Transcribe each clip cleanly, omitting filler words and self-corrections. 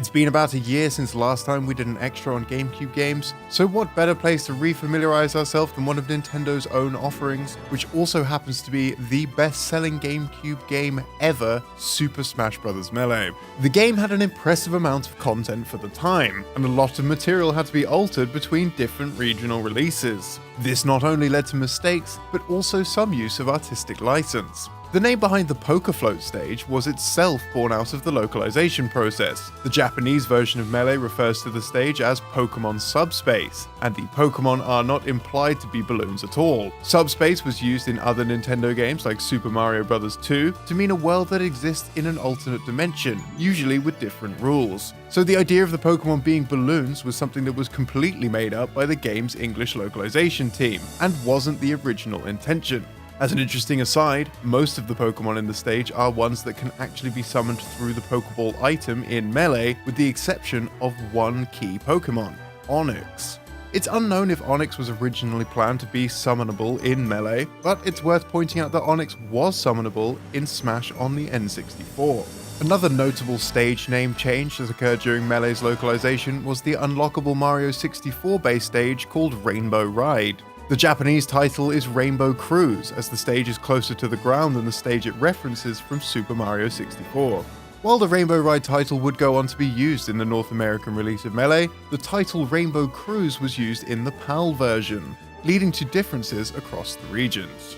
It's been about a year since last time we did an extra on GameCube games, so what better place to refamiliarize ourselves than one of Nintendo's own offerings, which also happens to be the best-selling GameCube game ever, Super Smash Bros. Melee. The game had an impressive amount of content for the time, and a lot of material had to be altered between different regional releases. This not only led to mistakes, but also some use of artistic license. The name behind the Poker Float stage was itself born out of the localization process. The Japanese version of Melee refers to the stage as Pokemon SUBSPACE, and the Pokemon are not implied to be balloons at all. SUBSPACE was used in other Nintendo games like Super Mario Bros. 2 to mean a world that exists in an alternate dimension, usually with different rules. So the idea of the Pokemon being balloons was something that was completely made up by the game's English localization team, and wasn't the original intention. As an interesting aside, most of the Pokemon in the stage are ones that can actually be summoned through the Pokeball item in Melee, with the exception of one key Pokemon, Onix. It's unknown if Onix was originally planned to be summonable in Melee, but it's worth pointing out that Onix was summonable in Smash on the N64. Another notable stage name change that occurred during Melee's localization was the unlockable Mario 64 base stage called Rainbow Ride. The Japanese title is Rainbow Cruise, as the stage is closer to the ground than the stage it references from Super Mario 64. While the Rainbow Ride title would go on to be used in the North American release of Melee, the title Rainbow Cruise was used in the PAL version, leading to differences across the regions.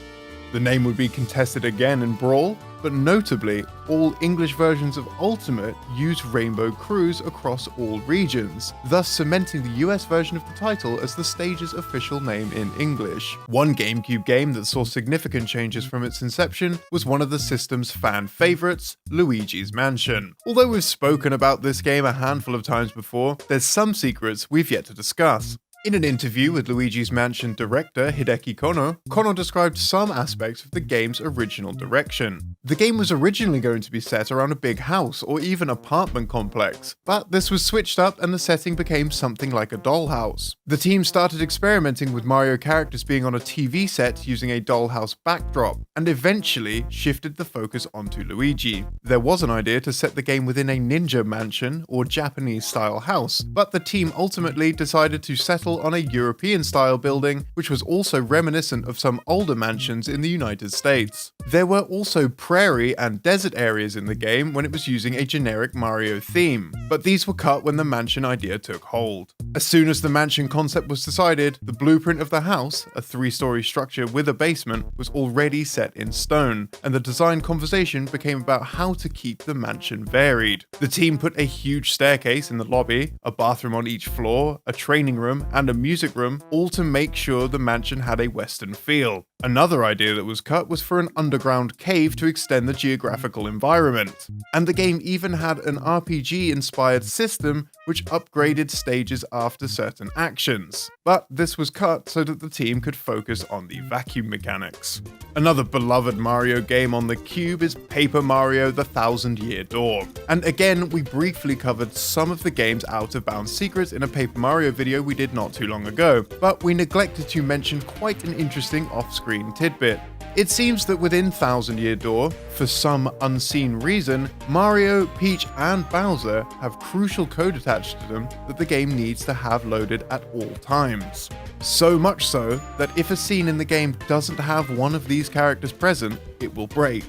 The name would be contested again in Brawl, but notably, all English versions of Ultimate use Rainbow Cruise across all regions, thus cementing the US version of the title as the stage's official name in English. One GameCube game that saw significant changes from its inception was one of the system's fan favorites, Luigi's Mansion. Although we've spoken about this game a handful of times before, there's some secrets we've yet to discuss. In an interview with Luigi's Mansion director Hideki Kono described some aspects of the game's original direction. The game was originally going to be set around a big house or even apartment complex, but this was switched up and the setting became something like a dollhouse. The team started experimenting with Mario characters being on a TV set using a dollhouse backdrop, and eventually shifted the focus onto Luigi. There was an idea to set the game within a ninja mansion or Japanese-style house, but the team ultimately decided to settle on a European-style building, which was also reminiscent of some older mansions in the United States. There were also prairie and desert areas in the game when it was using a generic Mario theme, but these were cut when the mansion idea took hold. As soon as the mansion concept was decided, the blueprint of the house, a 3-story structure with a basement, was already set in stone, and the design conversation became about how to keep the mansion varied. The team put a huge staircase in the lobby, a bathroom on each floor, a training room, and a music room, all to make sure the mansion had a Western feel. Another idea that was cut was for an underground cave to extend the geographical environment. And the game even had an RPG-inspired system which upgraded stages after certain actions. But this was cut so that the team could focus on the vacuum mechanics. Another beloved Mario game on the Cube is Paper Mario: The Thousand Year Door. And again, we briefly covered some of the game's out-of-bounds secrets in a Paper Mario video we did not too long ago, but we neglected to mention quite an interesting off-screen tidbit. It seems that within Thousand Year Door, for some unseen reason, Mario, Peach, and Bowser have crucial code attached to them that the game needs to have loaded at all times. So much so that if a scene in the game doesn't have one of these characters present, it will break.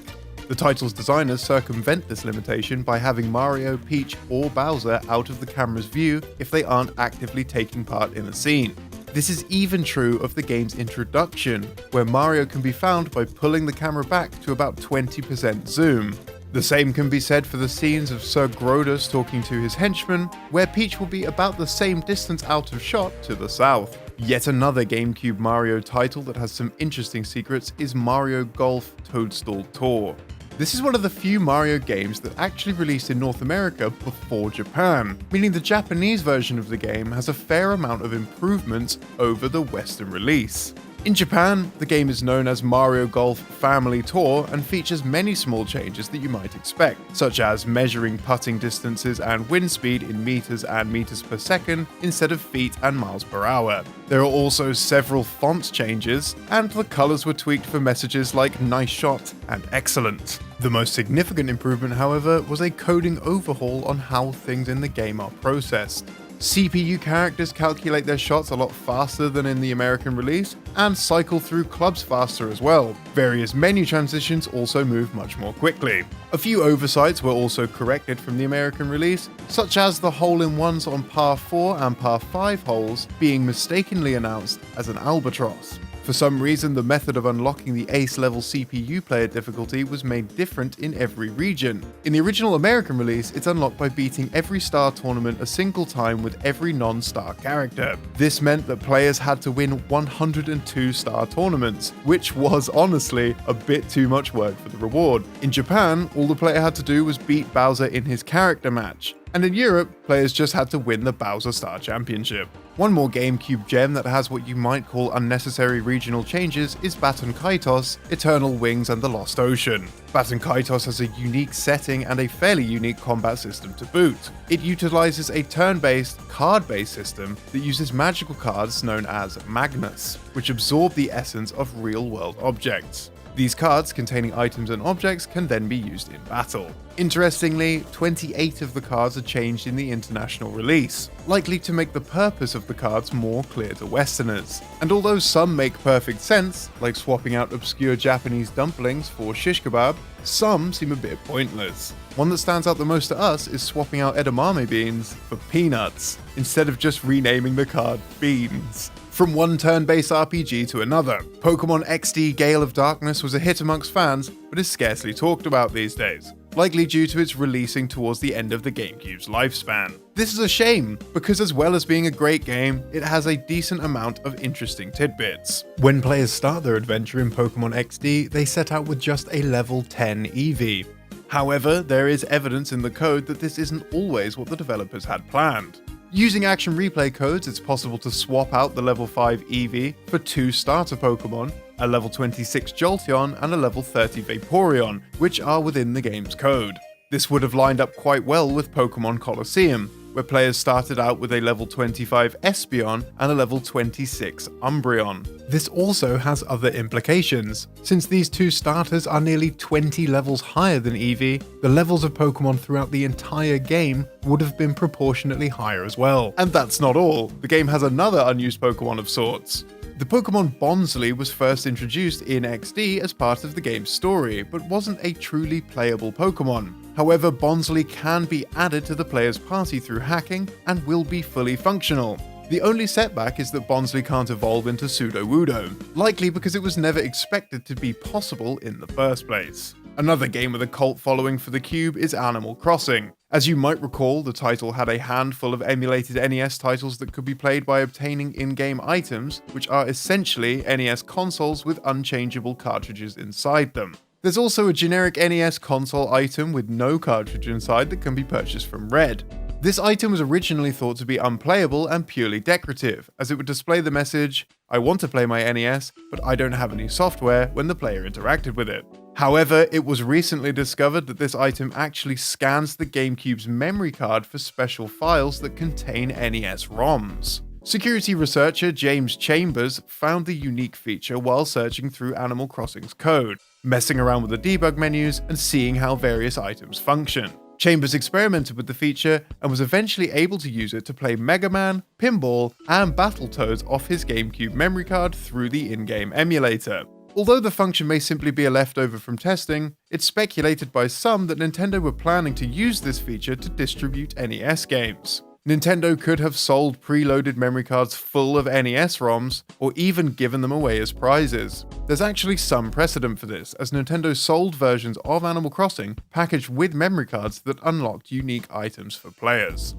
The title's designers circumvent this limitation by having Mario, Peach, or Bowser out of the camera's view if they aren't actively taking part in a scene. This is even true of the game's introduction, where Mario can be found by pulling the camera back to about 20% zoom. The same can be said for the scenes of Sir Grodus talking to his henchmen, where Peach will be about the same distance out of shot to the south. Yet another GameCube Mario title that has some interesting secrets is Mario Golf Toadstool Tour. This is one of the few Mario games that actually released in North America before Japan, meaning the Japanese version of the game has a fair amount of improvements over the Western release. In Japan, the game is known as Mario Golf Family Tour and features many small changes that you might expect, such as measuring putting distances and wind speed in meters and meters per second instead of feet and miles per hour. There are also several font changes, and the colors were tweaked for messages like "nice shot" and "excellent." The most significant improvement, however, was a coding overhaul on how things in the game are processed. CPU characters calculate their shots a lot faster than in the American release, and cycle through clubs faster as well. Various menu transitions also move much more quickly. A few oversights were also corrected from the American release, such as the hole-in-ones on par 4 and par 5 holes being mistakenly announced as an albatross. For some reason, the method of unlocking the ace-level CPU player difficulty was made different in every region. In the original American release, it's unlocked by beating every star tournament a single time with every non-star character. This meant that players had to win 102 star tournaments, which was honestly a bit too much work for the reward. In Japan, all the player had to do was beat Bowser in his character match. And in Europe, players just had to win the Bowser Star Championship. One more GameCube gem that has what you might call unnecessary regional changes is Baton Kaitos, Eternal Wings and the Lost Ocean. Baton Kaitos has a unique setting and a fairly unique combat system to boot. It utilizes a turn-based, card-based system that uses magical cards known as Magnus, which absorb the essence of real-world objects. These cards containing items and objects can then be used in battle. Interestingly, 28 of the cards are changed in the international release, likely to make the purpose of the cards more clear to Westerners. And although some make perfect sense, like swapping out obscure Japanese dumplings for shish kebab, some seem a bit pointless. One that stands out the most to us is swapping out edamame beans for peanuts, instead of just renaming the card Beans. From one turn-based RPG to another, Pokemon XD Gale of Darkness was a hit amongst fans, but is scarcely talked about these days, likely due to its releasing towards the end of the GameCube's lifespan. This is a shame, because as well as being a great game, it has a decent amount of interesting tidbits. When players start their adventure in Pokemon XD, they set out with just a level 10 EV. However, there is evidence in the code that this isn't always what the developers had planned. Using action replay codes, it's possible to swap out the level 5 Eevee for 2 starter Pokemon, a level 26 Jolteon and a level 30 Vaporeon, which are within the game's code. This would have lined up quite well with Pokemon Colosseum, where players started out with a level 25 Espeon and a level 26 Umbreon. This also has other implications. Since these two starters are nearly 20 levels higher than Eevee, the levels of Pokemon throughout the entire game would have been proportionately higher as well. And that's not all. The game has another unused Pokemon of sorts. The Pokemon Bonsly was first introduced in XD as part of the game's story, but wasn't a truly playable Pokemon. However, Bonsly can be added to the player's party through hacking and will be fully functional. The only setback is that Bonsly can't evolve into Sudowoodo, likely because it was never expected to be possible in the first place. Another game with a cult following for the Cube is Animal Crossing. As you might recall, the title had a handful of emulated NES titles that could be played by obtaining in-game items, which are essentially NES consoles with unchangeable cartridges inside them. There's also a generic NES console item with no cartridge inside that can be purchased from Red. This item was originally thought to be unplayable and purely decorative, as it would display the message, "I want to play my NES, but I don't have any software," when the player interacted with it. However, it was recently discovered that this item actually scans the GameCube's memory card for special files that contain NES ROMs. Security researcher James Chambers found the unique feature while searching through Animal Crossing's code, messing around with the debug menus and seeing how various items function. Chambers experimented with the feature and was eventually able to use it to play Mega Man, Pinball, and Battletoads off his GameCube memory card through the in-game emulator. Although the function may simply be a leftover from testing, it's speculated by some that Nintendo were planning to use this feature to distribute NES games. Nintendo could have sold preloaded memory cards full of NES ROMs, or even given them away as prizes. There's actually some precedent for this, as Nintendo sold versions of Animal Crossing packaged with memory cards that unlocked unique items for players.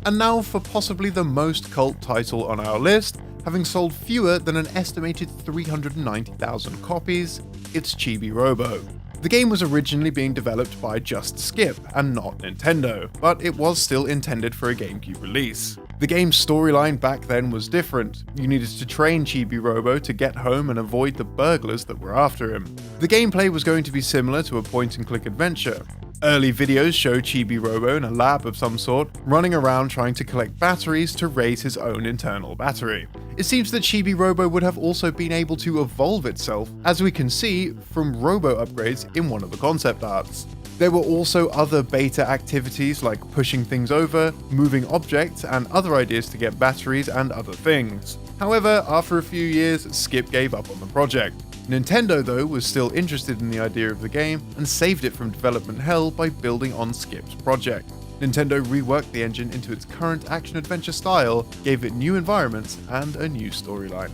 And now for possibly the most cult title on our list, having sold fewer than an estimated 390,000 copies, it's Chibi Robo. The game was originally being developed by Just Skip and not Nintendo, but it was still intended for a GameCube release. The game's storyline back then was different. You needed to train Chibi Robo to get home and avoid the burglars that were after him. The gameplay was going to be similar to a point-and-click adventure. Early videos showed Chibi Robo in a lab of some sort, running around trying to collect batteries to raise his own internal battery. It seems that Chibi Robo would have also been able to evolve itself, as we can see from Robo upgrades in one of the concept arts. There were also other beta activities like pushing things over, moving objects, and other ideas to get batteries and other things. However, after a few years, Skip gave up on the project. Nintendo, though, was still interested in the idea of the game and saved it from development hell by building on Skip's project. Nintendo reworked the engine into its current action-adventure style, gave it new environments and a new storyline.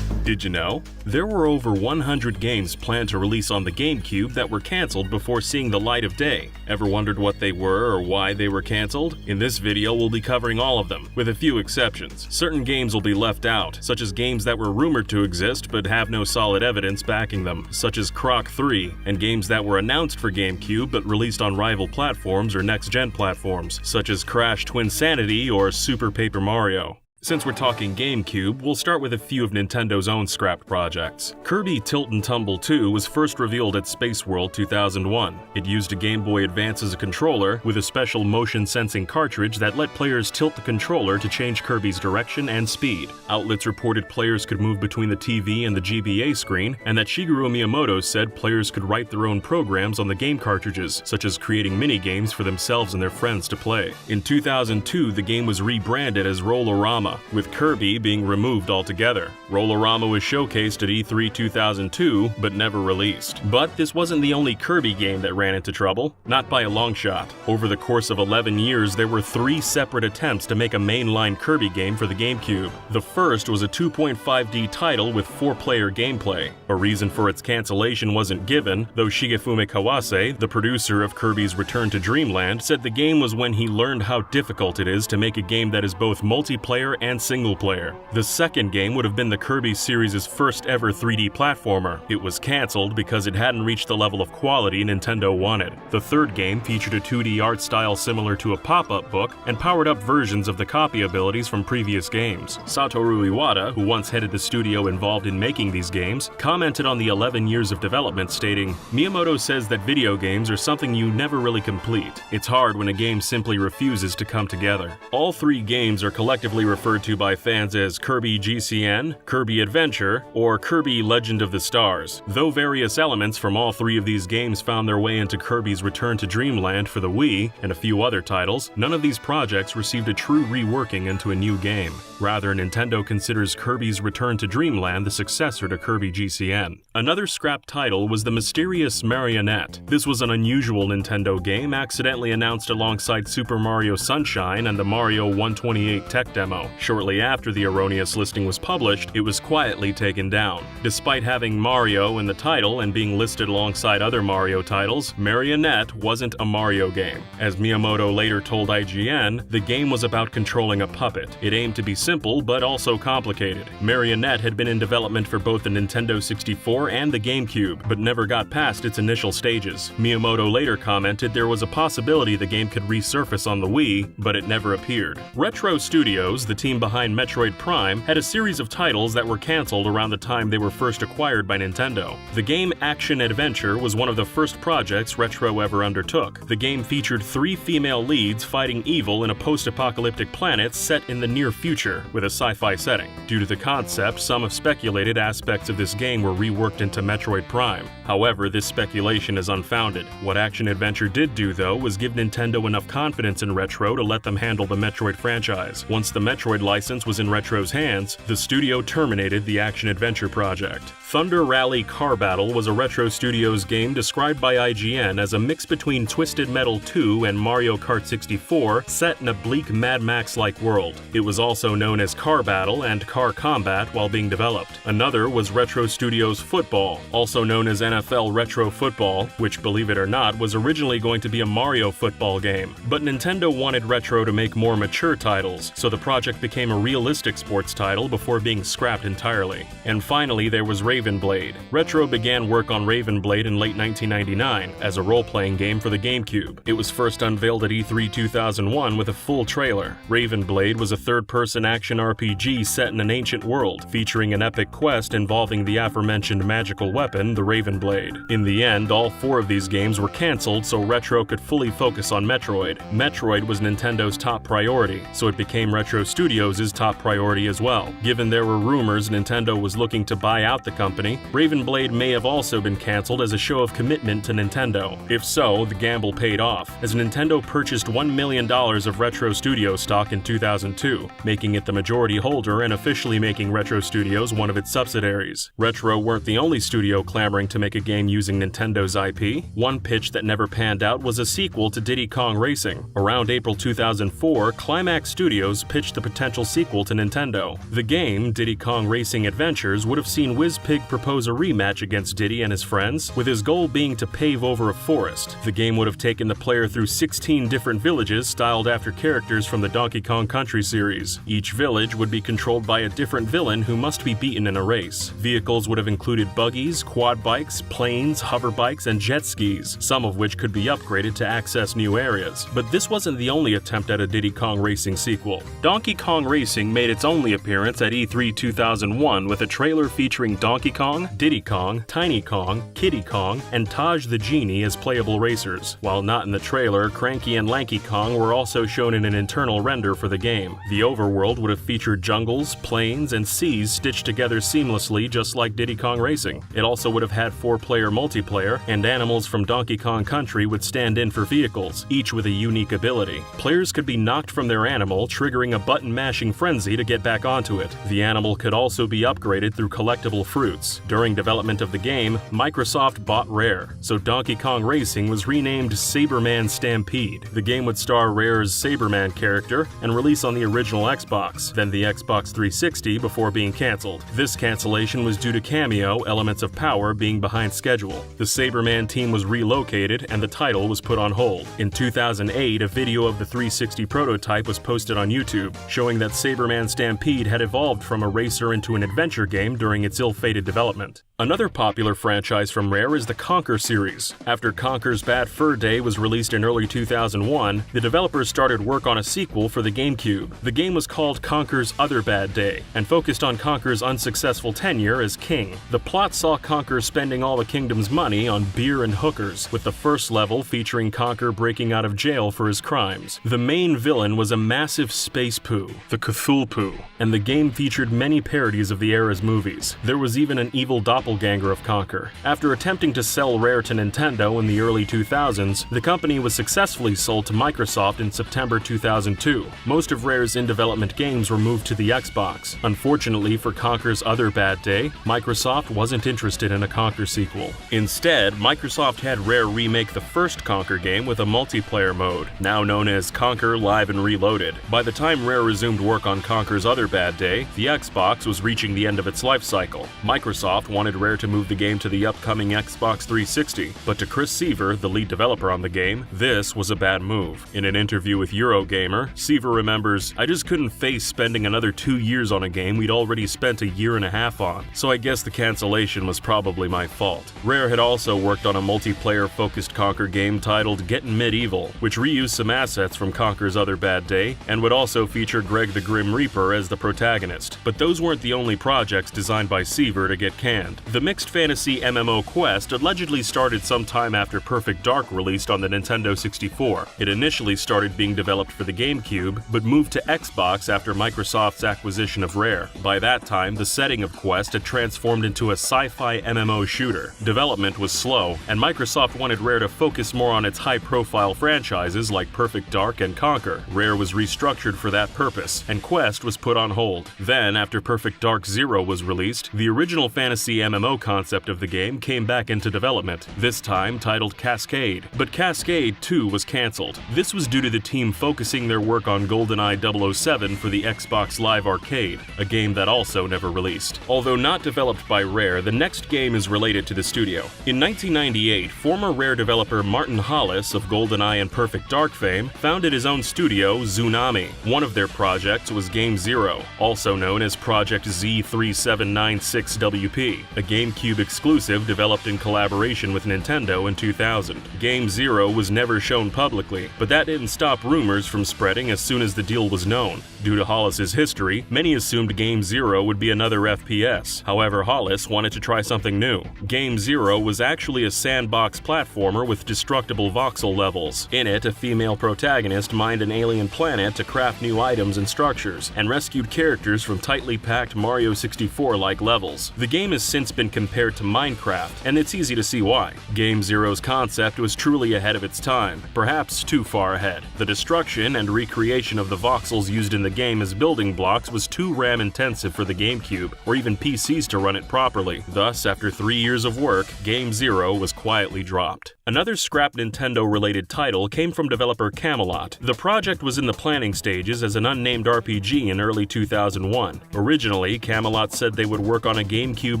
Did you know? There were over 100 games planned to release on the GameCube that were cancelled before seeing the light of day. Ever wondered what they were or why they were cancelled? In this video, we'll be covering all of them, with a few exceptions. Certain games will be left out, such as games that were rumored to exist but have no solid evidence backing them, such as Croc 3, and games that were announced for GameCube but released on rival platforms or next-gen platforms, such as Crash Twinsanity or Super Paper Mario. Since we're talking GameCube, we'll start with a few of Nintendo's own scrapped projects. Kirby Tilt and Tumble 2 was first revealed at Space World 2001. It used a Game Boy Advance as a controller, with a special motion-sensing cartridge that let players tilt the controller to change Kirby's direction and speed. Outlets reported players could move between the TV and the GBA screen, and that Shigeru Miyamoto said players could write their own programs on the game cartridges, such as creating mini-games for themselves and their friends to play. In 2002, the game was rebranded as Roll-O-Rama, with Kirby being removed altogether. Roll-O-Rama was showcased at E3 2002, but never released. But this wasn't the only Kirby game that ran into trouble, not by a long shot. Over the course of 11 years, there were 3 separate attempts to make a mainline Kirby game for the GameCube. The first was a 2.5D title with 4-player gameplay. A reason for its cancellation wasn't given, though Shigefumi Kawase, the producer of Kirby's Return to Dreamland, said the game was when he learned how difficult it is to make a game that is both multiplayer and single player. The second game would have been the Kirby series' first ever 3D platformer. It was cancelled because it hadn't reached the level of quality Nintendo wanted. The third game featured a 2D art style similar to a pop-up book and powered up versions of the copy abilities from previous games. Satoru Iwata, who once headed the studio involved in making these games, commented on the 11 years of development, stating, "Miyamoto says that video games are something you never really complete. It's hard when a game simply refuses to come together." All 3 games are collectively referred to by fans as Kirby GCN, Kirby Adventure, or Kirby Legend of the Stars. Though various elements from all 3 of these games found their way into Kirby's Return to Dreamland for the Wii and a few other titles, none of these projects received a true reworking into a new game. Rather, Nintendo considers Kirby's Return to Dreamland the successor to Kirby GCN. Another scrapped title was the mysterious Marionette. This was an unusual Nintendo game accidentally announced alongside Super Mario Sunshine and the Mario 128 tech demo. Shortly after the erroneous listing was published, it was quietly taken down. Despite having Mario in the title and being listed alongside other Mario titles, Marionette wasn't a Mario game. As Miyamoto later told IGN, the game was about controlling a puppet. It aimed to be simple, but also complicated. Marionette had been in development for both the Nintendo 64 and the GameCube, but never got past its initial stages. Miyamoto later commented there was a possibility the game could resurface on the Wii, but it never appeared. Retro Studios, the team behind Metroid Prime, had a series of titles that were cancelled around the time they were first acquired by Nintendo. The game Action Adventure was one of the first projects Retro ever undertook. The game featured 3 female leads fighting evil in a post-apocalyptic planet set in the near future, with a sci-fi setting. Due to the concept, some have speculated aspects of this game were reworked into Metroid Prime. However, this speculation is unfounded. What Action Adventure did do, though, was give Nintendo enough confidence in Retro to let them handle the Metroid franchise. Once the Metroid license was in Retro's hands, the studio terminated the Action Adventure project. Thunder Rally Car Battle was a Retro Studios game described by IGN as a mix between Twisted Metal 2 and Mario Kart 64, set in a bleak Mad Max-like world. It was also known as Car Battle and Car Combat while being developed. Another was Retro Studios Football, also known as NFL Retro Football, which, believe it or not, was originally going to be a Mario football game. But Nintendo wanted Retro to make more mature titles, so the project became a realistic sports title before being scrapped entirely. And finally, there was Raven Blade. Retro began work on Raven Blade in late 1999 as a role-playing game for the GameCube. It was first unveiled at E3 2001 with a full trailer. Raven Blade was a third-person action RPG set in an ancient world, featuring an epic quest involving the aforementioned magical weapon, the Raven Blade. In the end, all 4 of these games were cancelled so Retro could fully focus on Metroid. Metroid was Nintendo's top priority, so it became Retro Studios' top priority as well. Given there were rumors Nintendo was looking to buy out the company, Raven Blade may have also been cancelled as a show of commitment to Nintendo. If so, the gamble paid off, as Nintendo purchased $1 million of Retro Studio stock in 2002, making it the majority holder and officially making Retro Studios one of its subsidiaries. Retro weren't the only studio clamoring to make a game using Nintendo's IP. One pitch that never panned out was a sequel to Diddy Kong Racing. Around April 2004, Climax Studios pitched the potential sequel to Nintendo. The game, Diddy Kong Racing Adventures, would have seen WizPig propose a rematch against Diddy and his friends, with his goal being to pave over a forest. The game would have taken the player through 16 different villages styled after characters from the Donkey Kong Country series. Each village would be controlled by a different villain who must be beaten in a race. Vehicles would have included buggies, quad bikes, planes, hover bikes, and jet skis, some of which could be upgraded to access new areas. But this wasn't the only attempt at a Diddy Kong Racing sequel. Donkey Kong Racing made its only appearance at E3 2001 with a trailer featuring Donkey Kong, Diddy Kong, Tiny Kong, Kiddy Kong, and Taj the Genie as playable racers. While not in the trailer, Cranky and Lanky Kong were also shown in an internal render for the game. The overworld would have featured jungles, plains, and seas stitched together seamlessly just like Diddy Kong Racing. It also would have had 4-player multiplayer, and animals from Donkey Kong Country would stand in for vehicles, each with a unique ability. Players could be knocked from their animal, triggering a button-mashing frenzy to get back onto it. The animal could also be upgraded through collectible fruits. During development of the game, Microsoft bought Rare, so Donkey Kong Racing was renamed Saberman Stampede. The game would star Rare's Saberman character and release on the original Xbox, then the Xbox 360 before being cancelled. This cancellation was due to Cameo, Elements of Power, being behind schedule. The Saberman team was relocated and the title was put on hold. In 2008, a video of the 360 prototype was posted on YouTube, showing that Saberman Stampede had evolved from a racer into an adventure game during its ill-fated development. Another popular franchise from Rare is the Conker series. After Conker's Bad Fur Day was released in early 2001, the developers started work on a sequel for the GameCube. The game was called Conker's Other Bad Day, and focused on Conker's unsuccessful tenure as king. The plot saw Conker spending all the kingdom's money on beer and hookers, with the first level featuring Conker breaking out of jail for his crimes. The main villain was a massive space poo, the Cthulhu, and the game featured many parodies of the era's movies. There was even an evil doppelganger of Conker. After attempting to sell Rare to Nintendo in the early 2000s, the company was successfully sold to Microsoft in September 2002. Most of Rare's in-development games were moved to the Xbox. Unfortunately for Conker's Other Bad Day, Microsoft wasn't interested in a Conker sequel. Instead, Microsoft had Rare remake the first Conker game with a multiplayer mode, now known as Conker Live and Reloaded. By the time Rare resumed work on Conker's Other Bad Day, the Xbox was reaching the end of its life cycle. Microsoft wanted Rare to move the game to the upcoming Xbox 360, but to Chris Seaver, the lead developer on the game, this was a bad move. In an interview with Eurogamer, Seaver remembers, "I just couldn't face spending another 2 years on a game we'd already spent a year and a half on, so I guess the cancellation was probably my fault." Rare had also worked on a multiplayer-focused Conker game titled Gettin' Medieval, which reused some assets from Conker's Other Bad Day, and would also feature Greg the Grim Reaper as the protagonist. But those weren't the only projects designed by Seaver to get canned. The mixed fantasy MMO Quest allegedly started sometime after Perfect Dark released on the Nintendo 64. It initially started being developed for the GameCube, but moved to Xbox after Microsoft's acquisition of Rare. By that time, the setting of Quest had transformed into a sci-fi MMO shooter. Development was slow, and Microsoft wanted Rare to focus more on its high-profile franchises like Perfect Dark and Conker. Rare was restructured for that purpose, and Quest was put on hold. Then, after Perfect Dark Zero was released, the original fantasy MMO MMO concept of the game came back into development, this time titled Cascade. But Cascade 2 was cancelled. This was due to the team focusing their work on GoldenEye 007 for the Xbox Live Arcade, a game that also never released. Although not developed by Rare, the next game is related to the studio. In 1998, former Rare developer Martin Hollis of GoldenEye and Perfect Dark fame founded his own studio, Zoonami. One of their projects was Game Zero, also known as Project Z3796WP, a GameCube exclusive developed in collaboration with Nintendo in 2000. Game Zero was never shown publicly, but that didn't stop rumors from spreading as soon as the deal was known. Due to Hollis's history, many assumed Game Zero would be another FPS. However, Hollis wanted to try something new. Game Zero was actually a sandbox platformer with destructible voxel levels. In it, a female protagonist mined an alien planet to craft new items and structures, and rescued characters from tightly packed Mario 64-like levels. The game has since been compared to Minecraft, and it's easy to see why. Game Zero's concept was truly ahead of its time, perhaps too far ahead. The destruction and recreation of the voxels used in the game as building blocks was too RAM-intensive for the GameCube, or even PCs to run it properly. Thus, after 3 years of work, Game Zero was quietly dropped. Another scrapped Nintendo-related title came from developer Camelot. The project was in the planning stages as an unnamed RPG in early 2001. Originally, Camelot said they would work on a GameCube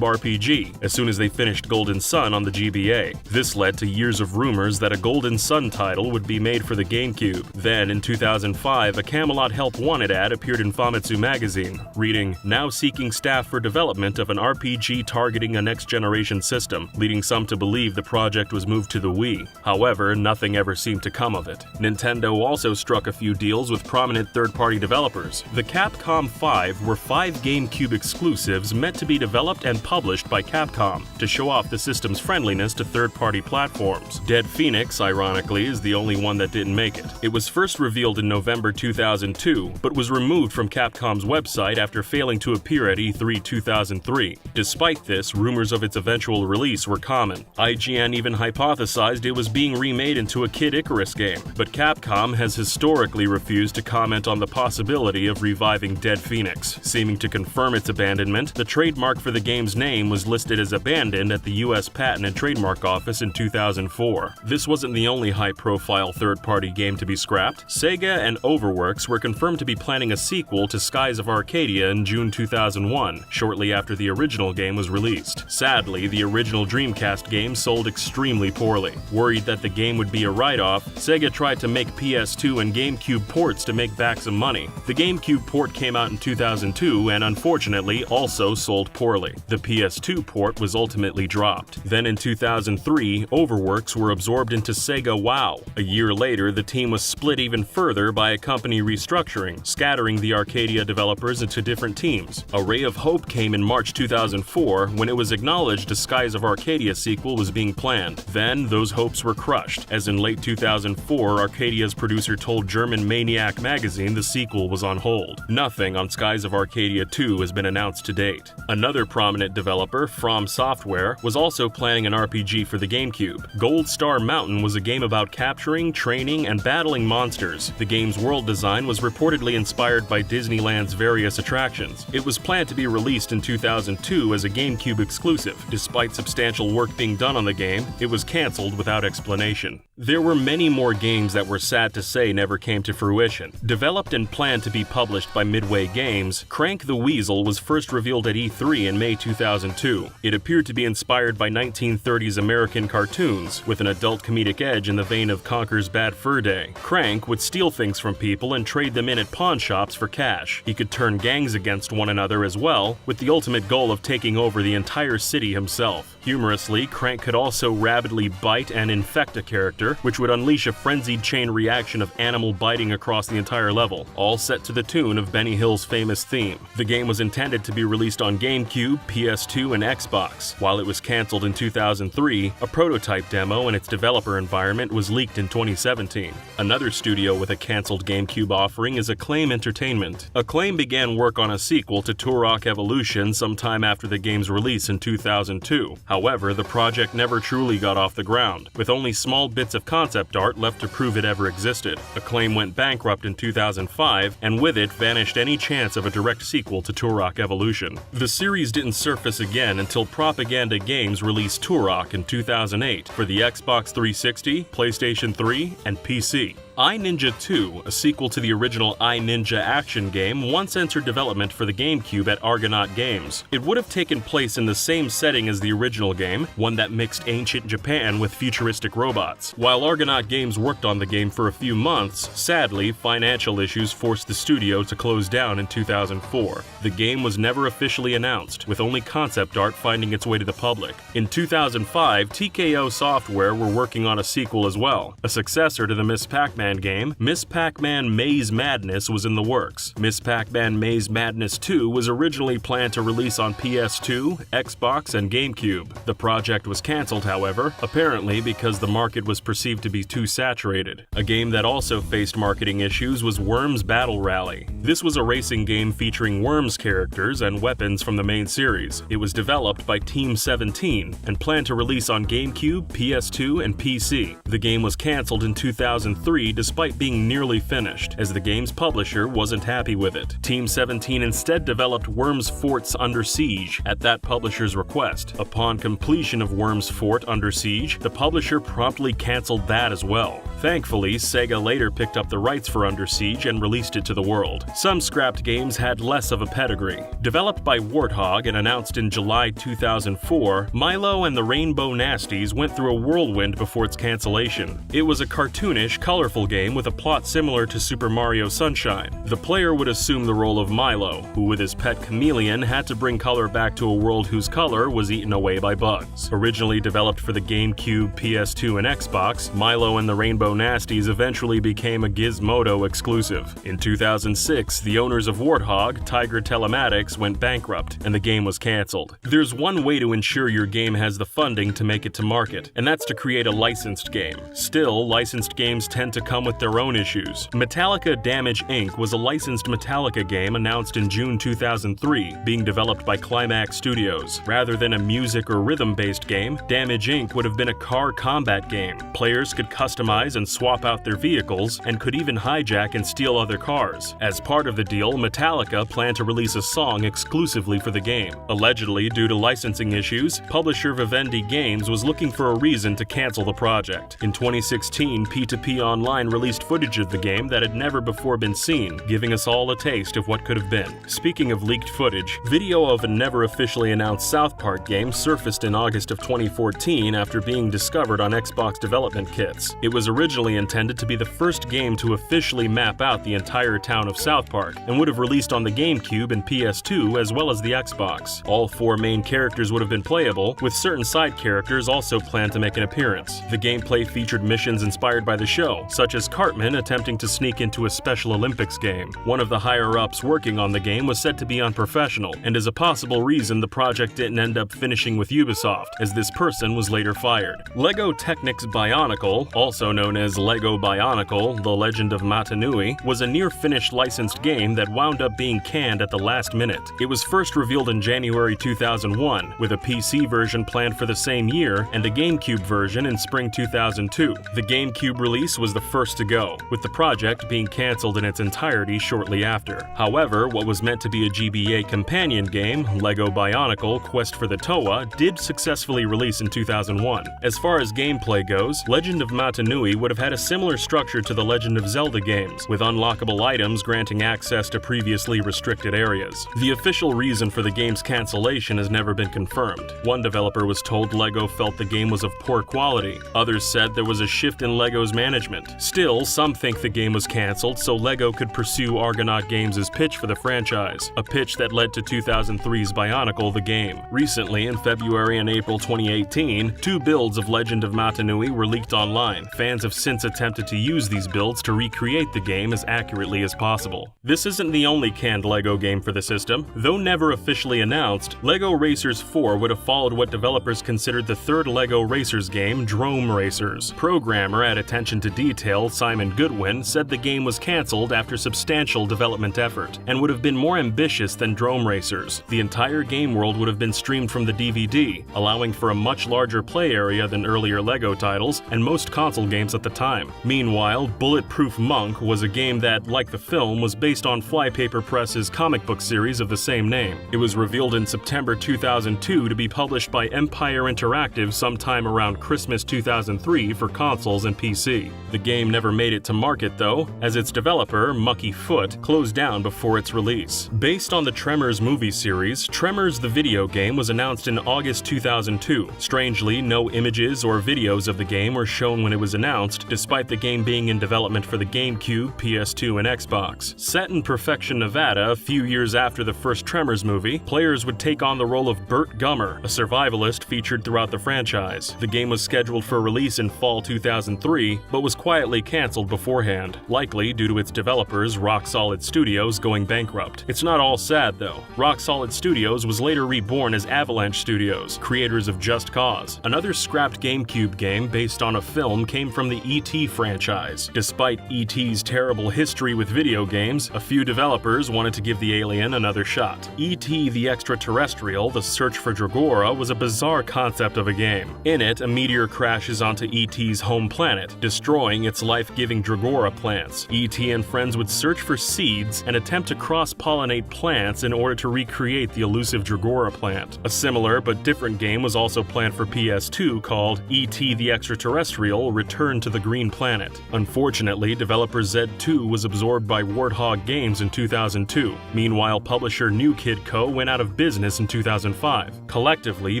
RPG as soon as they finished Golden Sun on the GBA. This led to years of rumors that a Golden Sun title would be made for the GameCube. Then, in 2005, a Camelot Help Wanted ad appeared in Famitsu magazine, reading, "Now seeking staff for development of an RPG targeting a next-generation system," leading some to believe the project was moved to the Wii. However, nothing ever seemed to come of it. Nintendo also struck a few deals with prominent third-party developers. The Capcom 5 were 5 GameCube exclusives meant to be developed and published by Capcom to show off the system's friendliness to third-party platforms. Dead Phoenix, ironically, is the only one that didn't make it. It was first revealed in November 2002, but was removed from Capcom's website after failing to appear at E3 2003. Despite this, rumors of its eventual release were common. IGN even hypothesized it was being remade into a Kid Icarus game, but Capcom has historically refused to comment on the possibility of reviving Dead Phoenix. Seeming to confirm its abandonment, the trademark for the game's name was listed as abandoned at the US Patent and Trademark Office in 2004. This wasn't the only high-profile third-party game to be scrapped. Sega and Overworks were confirmed to be planning a sequel to Skies of Arcadia in June 2001, shortly after the original game was released. Sadly, the original Dreamcast game sold extremely poorly. Worried that the game would be a write-off, Sega tried to make PS2 and GameCube ports to make back some money. The GameCube port came out in 2002 and unfortunately also sold poorly. The PS2 port was ultimately dropped. Then in 2003, Overworks were absorbed into Sega WoW. A year later, the team was split even further by a company restructuring, scattering the Arcadia developers into different teams. A ray of hope came in March 2004 when it was acknowledged a Skies of Arcadia sequel was being planned. Then those hopes were crushed, as in late 2004, Arcadia's producer told German Maniac magazine the sequel was on hold. Nothing on Skies of Arcadia 2 has been announced to date. Another prominent developer, From Software, was also planning an RPG for the GameCube. Gold Star Mountain was a game about capturing, training, and battling monsters. The game's world design was reportedly inspired by Disneyland's various attractions. It was planned to be released in 2002 as a GameCube exclusive. Despite substantial work being done on the game, it was cancelled without explanation. There were many more games that were sad to say never came to fruition. Developed and planned to be published by Midway Games, Crank the Weasel was first revealed at E3 in May 2002. It appeared to be inspired by 1930s American cartoons, with an adult comedic edge in the vein of Conker's Bad Fur Day. Crank would steal things from people and trade them in at pawn shops for cash. He could turn gangs against one another as well, with the ultimate goal of taking over the entire city himself. Humorously, Crank could also rapidly bite and infect a character, which would unleash a frenzied chain reaction of animal biting across the entire level, all set to the tune of Benny Hill's famous theme. The game was intended to be released on GameCube, PS2, and Xbox. While it was cancelled in 2003, a prototype demo and its developer environment was leaked in 2017. Another studio with a cancelled GameCube offering is Acclaim Entertainment. Acclaim began work on a sequel to Turok Evolution sometime after the game's release in 2002. However, the project never truly got off the ground, with only small bits of concept art left to prove it ever existed. Acclaim went bankrupt in 2005, and with it vanished any chance of a direct sequel to Turok Evolution. The series didn't surface again again until Propaganda Games released Turok in 2008 for the Xbox 360, PlayStation 3, and PC. iNinja 2, a sequel to the original iNinja action game, once entered development for the GameCube at Argonaut Games. It would have taken place in the same setting as the original game, one that mixed ancient Japan with futuristic robots. While Argonaut Games worked on the game for a few months, sadly, financial issues forced the studio to close down in 2004. The game was never officially announced, with only concept art finding its way to the public. In 2005, TKO Software were working on a sequel as well, a successor to the Miss Pac-Man game. Miss Pac-Man Maze Madness was in the works. Miss Pac-Man Maze Madness 2 was originally planned to release on PS2, Xbox, and GameCube. The project was cancelled, however, apparently because the market was perceived to be too saturated. A game that also faced marketing issues was Worms Battle Rally. This was a racing game featuring Worms characters and weapons from the main series. It was developed by Team 17 and planned to release on GameCube, PS2, and PC. The game was cancelled in 2003 despite being nearly finished, as the game's publisher wasn't happy with it. Team 17 instead developed Worms Forts Under Siege at that publisher's request. Upon completion of Worms Fort Under Siege, the publisher promptly cancelled that as well. Thankfully, Sega later picked up the rights for Under Siege and released it to the world. Some scrapped games had less of a pedigree. Developed by Warthog and announced in July 2004, MILO and the Rainbow Nasties went through a whirlwind before its cancellation. It was a cartoonish, colorful game with a plot similar to Super Mario Sunshine. The player would assume the role of Milo, who with his pet chameleon had to bring color back to a world whose color was eaten away by bugs. Originally developed for the GameCube, PS2, and Xbox, Milo and the Rainbow Nasties eventually became a Gizmodo exclusive. In 2006, the owners of Warthog, Tiger Telematics, went bankrupt, and the game was cancelled. There's one way to ensure your game has the funding to make it to market, and that's to create a licensed game. Still, licensed games tend to come with their own issues. Metallica Damage Inc. was a licensed Metallica game announced in June 2003, being developed by Climax Studios. Rather than a music or rhythm-based game, Damage Inc. would have been a car combat game. Players could customize and swap out their vehicles, and could even hijack and steal other cars. As part of the deal, Metallica planned to release a song exclusively for the game. Allegedly, due to licensing issues, publisher Vivendi Games was looking for a reason to cancel the project. In 2016, P2P Online released footage of the game that had never before been seen, giving us all a taste of what could have been. Speaking of leaked footage, video of a never officially announced South Park game surfaced in August of 2014 after being discovered on Xbox development kits. It was originally intended to be the first game to officially map out the entire town of South Park, and would have released on the GameCube and PS2 as well as the Xbox. All 4 main characters would have been playable, with certain side characters also planned to make an appearance. The gameplay featured missions inspired by the show, such as Cartman attempting to sneak into a Special Olympics game. One of the higher-ups working on the game was said to be unprofessional, and is a possible reason the project didn't end up finishing with Ubisoft, as this person was later fired. LEGO Technic's Bionicle, also known as LEGO Bionicle: The Legend of Matanui, was a near-finished licensed game that wound up being canned at the last minute. It was first revealed in January 2001, with a PC version planned for the same year, and a GameCube version in spring 2002. The GameCube release was the first to go, with the project being cancelled in its entirety shortly after. However, what was meant to be a GBA companion game, LEGO Bionicle: Quest for the Toa, did successfully release in 2001. As far as gameplay goes, Legend of Matanui would have had a similar structure to the Legend of Zelda games, with unlockable items granting access to previously restricted areas. The official reason for the game's cancellation has never been confirmed. One developer was told LEGO felt the game was of poor quality. Others said there was a shift in LEGO's management. Still, some think the game was cancelled so LEGO could pursue Argonaut Games' pitch for the franchise, a pitch that led to 2003's Bionicle the game. Recently, in February and April 2018, 2 builds of Legend of Matanui were leaked online. Fans have since attempted to use these builds to recreate the game as accurately as possible. This isn't the only canned LEGO game for the system. Though never officially announced, LEGO Racers 4 would have followed what developers considered the third LEGO Racers game, Drome Racers. Programmer at Attention to Detail Simon Goodwin said the game was cancelled after substantial development effort, and would have been more ambitious than Drome Racers. The entire game world would have been streamed from the DVD, allowing for a much larger play area than earlier LEGO titles and most console games at the the time. Meanwhile, Bulletproof Monk was a game that, like the film, was based on Flypaper Press's comic book series of the same name. It was revealed in September 2002 to be published by Empire Interactive sometime around Christmas 2003 for consoles and PC. The game never made it to market though, as its developer, Mucky Foot, closed down before its release. Based on the Tremors movie series, Tremors the video game was announced in August 2002. Strangely, no images or videos of the game were shown when it was announced, despite the game being in development for the GameCube, PS2, and Xbox. Set in Perfection, Nevada, a few years after the first Tremors movie, players would take on the role of Burt Gummer, a survivalist featured throughout the franchise. The game was scheduled for release in fall 2003, but was quietly cancelled beforehand, likely due to its developers, Rock Solid Studios, going bankrupt. It's not all sad though. Rock Solid Studios was later reborn as Avalanche Studios, creators of Just Cause. Another scrapped GameCube game based on a film came from the E.T. franchise. Despite E.T.'s terrible history with video games, a few developers wanted to give the alien another shot. E.T. the Extraterrestrial, The Search for Dragora, was a bizarre concept of a game. In it, a meteor crashes onto E.T.'s home planet, destroying its life-giving Dragora plants. E.T. and friends would search for seeds and attempt to cross-pollinate plants in order to recreate the elusive Dragora plant. A similar but different game was also planned for PS2 called E.T. the Extraterrestrial: Return to the Green Planet. Unfortunately, developer Z2 was absorbed by Warthog Games in 2002. Meanwhile, publisher New Kid Co. went out of business in 2005. Collectively,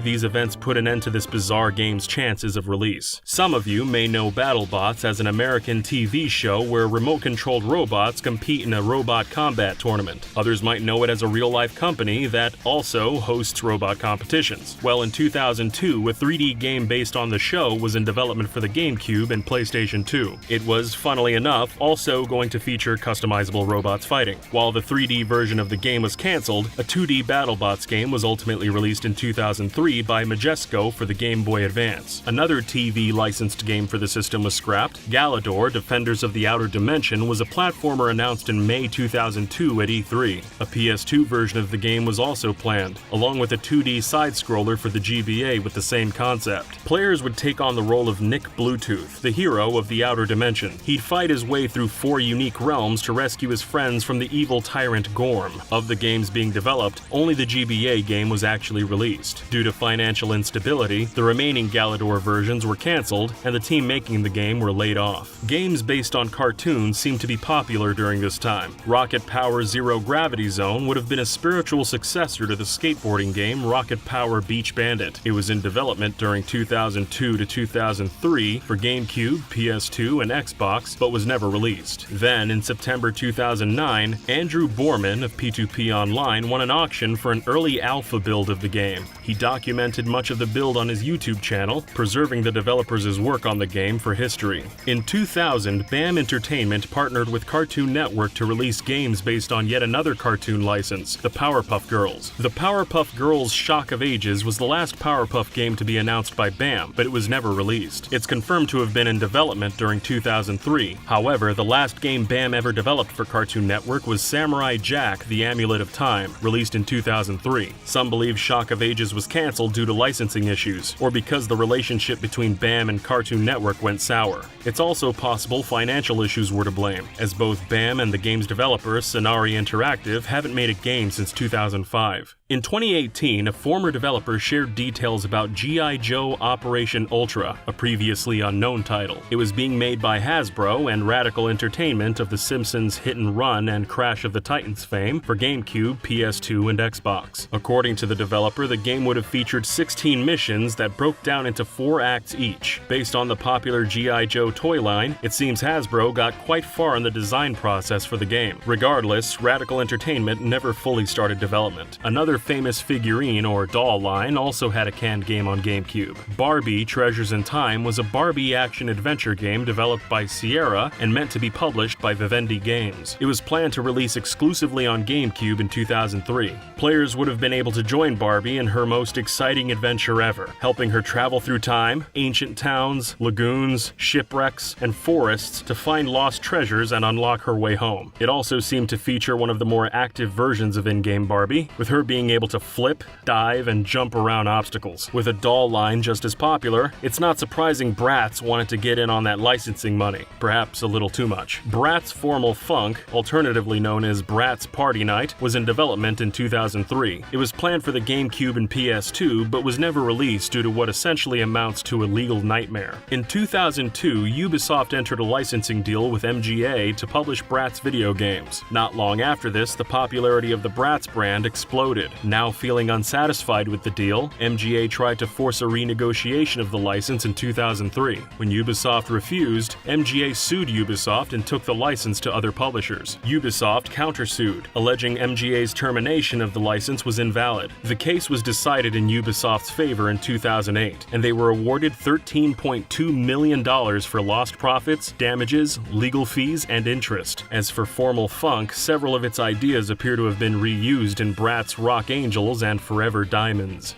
these events put an end to this bizarre game's chances of release. Some of you may know BattleBots as an American TV show where remote-controlled robots compete in a robot combat tournament. Others might know it as a real-life company that also hosts robot competitions. Well, in 2002, a 3D game based on the show was in development for the GameCube and PlayStation 2. It was, funnily enough, also going to feature customizable robots fighting. While the 3D version of the game was cancelled, a 2D BattleBots game was ultimately released in 2003 by Majesco for the Game Boy Advance. Another TV licensed game for the system was scrapped. Galidor, Defenders of the Outer Dimension, was a platformer announced in May 2002 at E3. A PS2 version of the game was also planned, along with a 2D side-scroller for the GBA with the same concept. Players would take on the role of Nick Bluetooth, the hero of the Outer Dimension. He'd fight his way through 4 unique realms to rescue his friends from the evil tyrant Gorm. Of the games being developed, only the GBA game was actually released. Due to financial instability, the remaining Galidor versions were cancelled, and the team making the game were laid off. Games based on cartoons seemed to be popular during this time. Rocket Power Zero Gravity Zone would have been a spiritual successor to the skateboarding game Rocket Power Beach Bandit. It was in development during 2002 to 2003 for GameCube, PS2, and Xbox, but was never released. Then, in September 2009, Andrew Borman of P2P Online won an auction for an early alpha build of the game. He documented much of the build on his YouTube channel, preserving the developers' work on the game for history. In 2000, BAM Entertainment partnered with Cartoon Network to release games based on yet another cartoon license, the Powerpuff Girls. The Powerpuff Girls Shock of Ages was the last Powerpuff game to be announced by BAM, but it was never released. It's confirmed to have been in development during 2003. However, the last game BAM ever developed for Cartoon Network was Samurai Jack: The Amulet of Time, released in 2003. Some believe Shock of Ages was cancelled due to licensing issues, or because the relationship between BAM and Cartoon Network went sour. It's also possible financial issues were to blame, as both BAM and the game's developer, Sonari Interactive, haven't made a game since 2005. In 2018, a former developer shared details about G.I. Joe Operation Ultra, a previously unknown title. It was being made by Hasbro and Radical Entertainment of The Simpsons Hit and Run and Crash of the Titans fame for GameCube, PS2, and Xbox. According to the developer, the game would have featured 16 missions that broke down into 4 acts each. Based on the popular G.I. Joe toy line, it seems Hasbro got quite far in the design process for the game. Regardless, Radical Entertainment never fully started development. Another famous figurine or doll line also had a canned game on GameCube. Barbie Treasures in Time was a Barbie action-adventure game developed by Sierra and meant to be published by Vivendi Games. It was planned to release exclusively on GameCube in 2003. Players would have been able to join Barbie in her most exciting adventure ever, helping her travel through time, ancient towns, lagoons, shipwrecks, and forests to find lost treasures and unlock her way home. It also seemed to feature one of the more active versions of in-game Barbie, with her being being able to flip, dive, and jump around obstacles. With a doll line just as popular, it's not surprising Bratz wanted to get in on that licensing money, perhaps a little too much. Bratz Formal Funk, alternatively known as Bratz Party Night, was in development in 2003. It was planned for the GameCube and PS2, but was never released due to what essentially amounts to a legal nightmare. In 2002, Ubisoft entered a licensing deal with MGA to publish Bratz video games. Not long after this, the popularity of the Bratz brand exploded. Now feeling unsatisfied with the deal, MGA tried to force a renegotiation of the license in 2003. When Ubisoft refused, MGA sued Ubisoft and took the license to other publishers. Ubisoft countersued, alleging MGA's termination of the license was invalid. The case was decided in Ubisoft's favor in 2008, and they were awarded $13.2 million for lost profits, damages, legal fees, and interest. As for Formal Funk, several of its ideas appear to have been reused in Bratz Rock Angels and Forever Diamonds.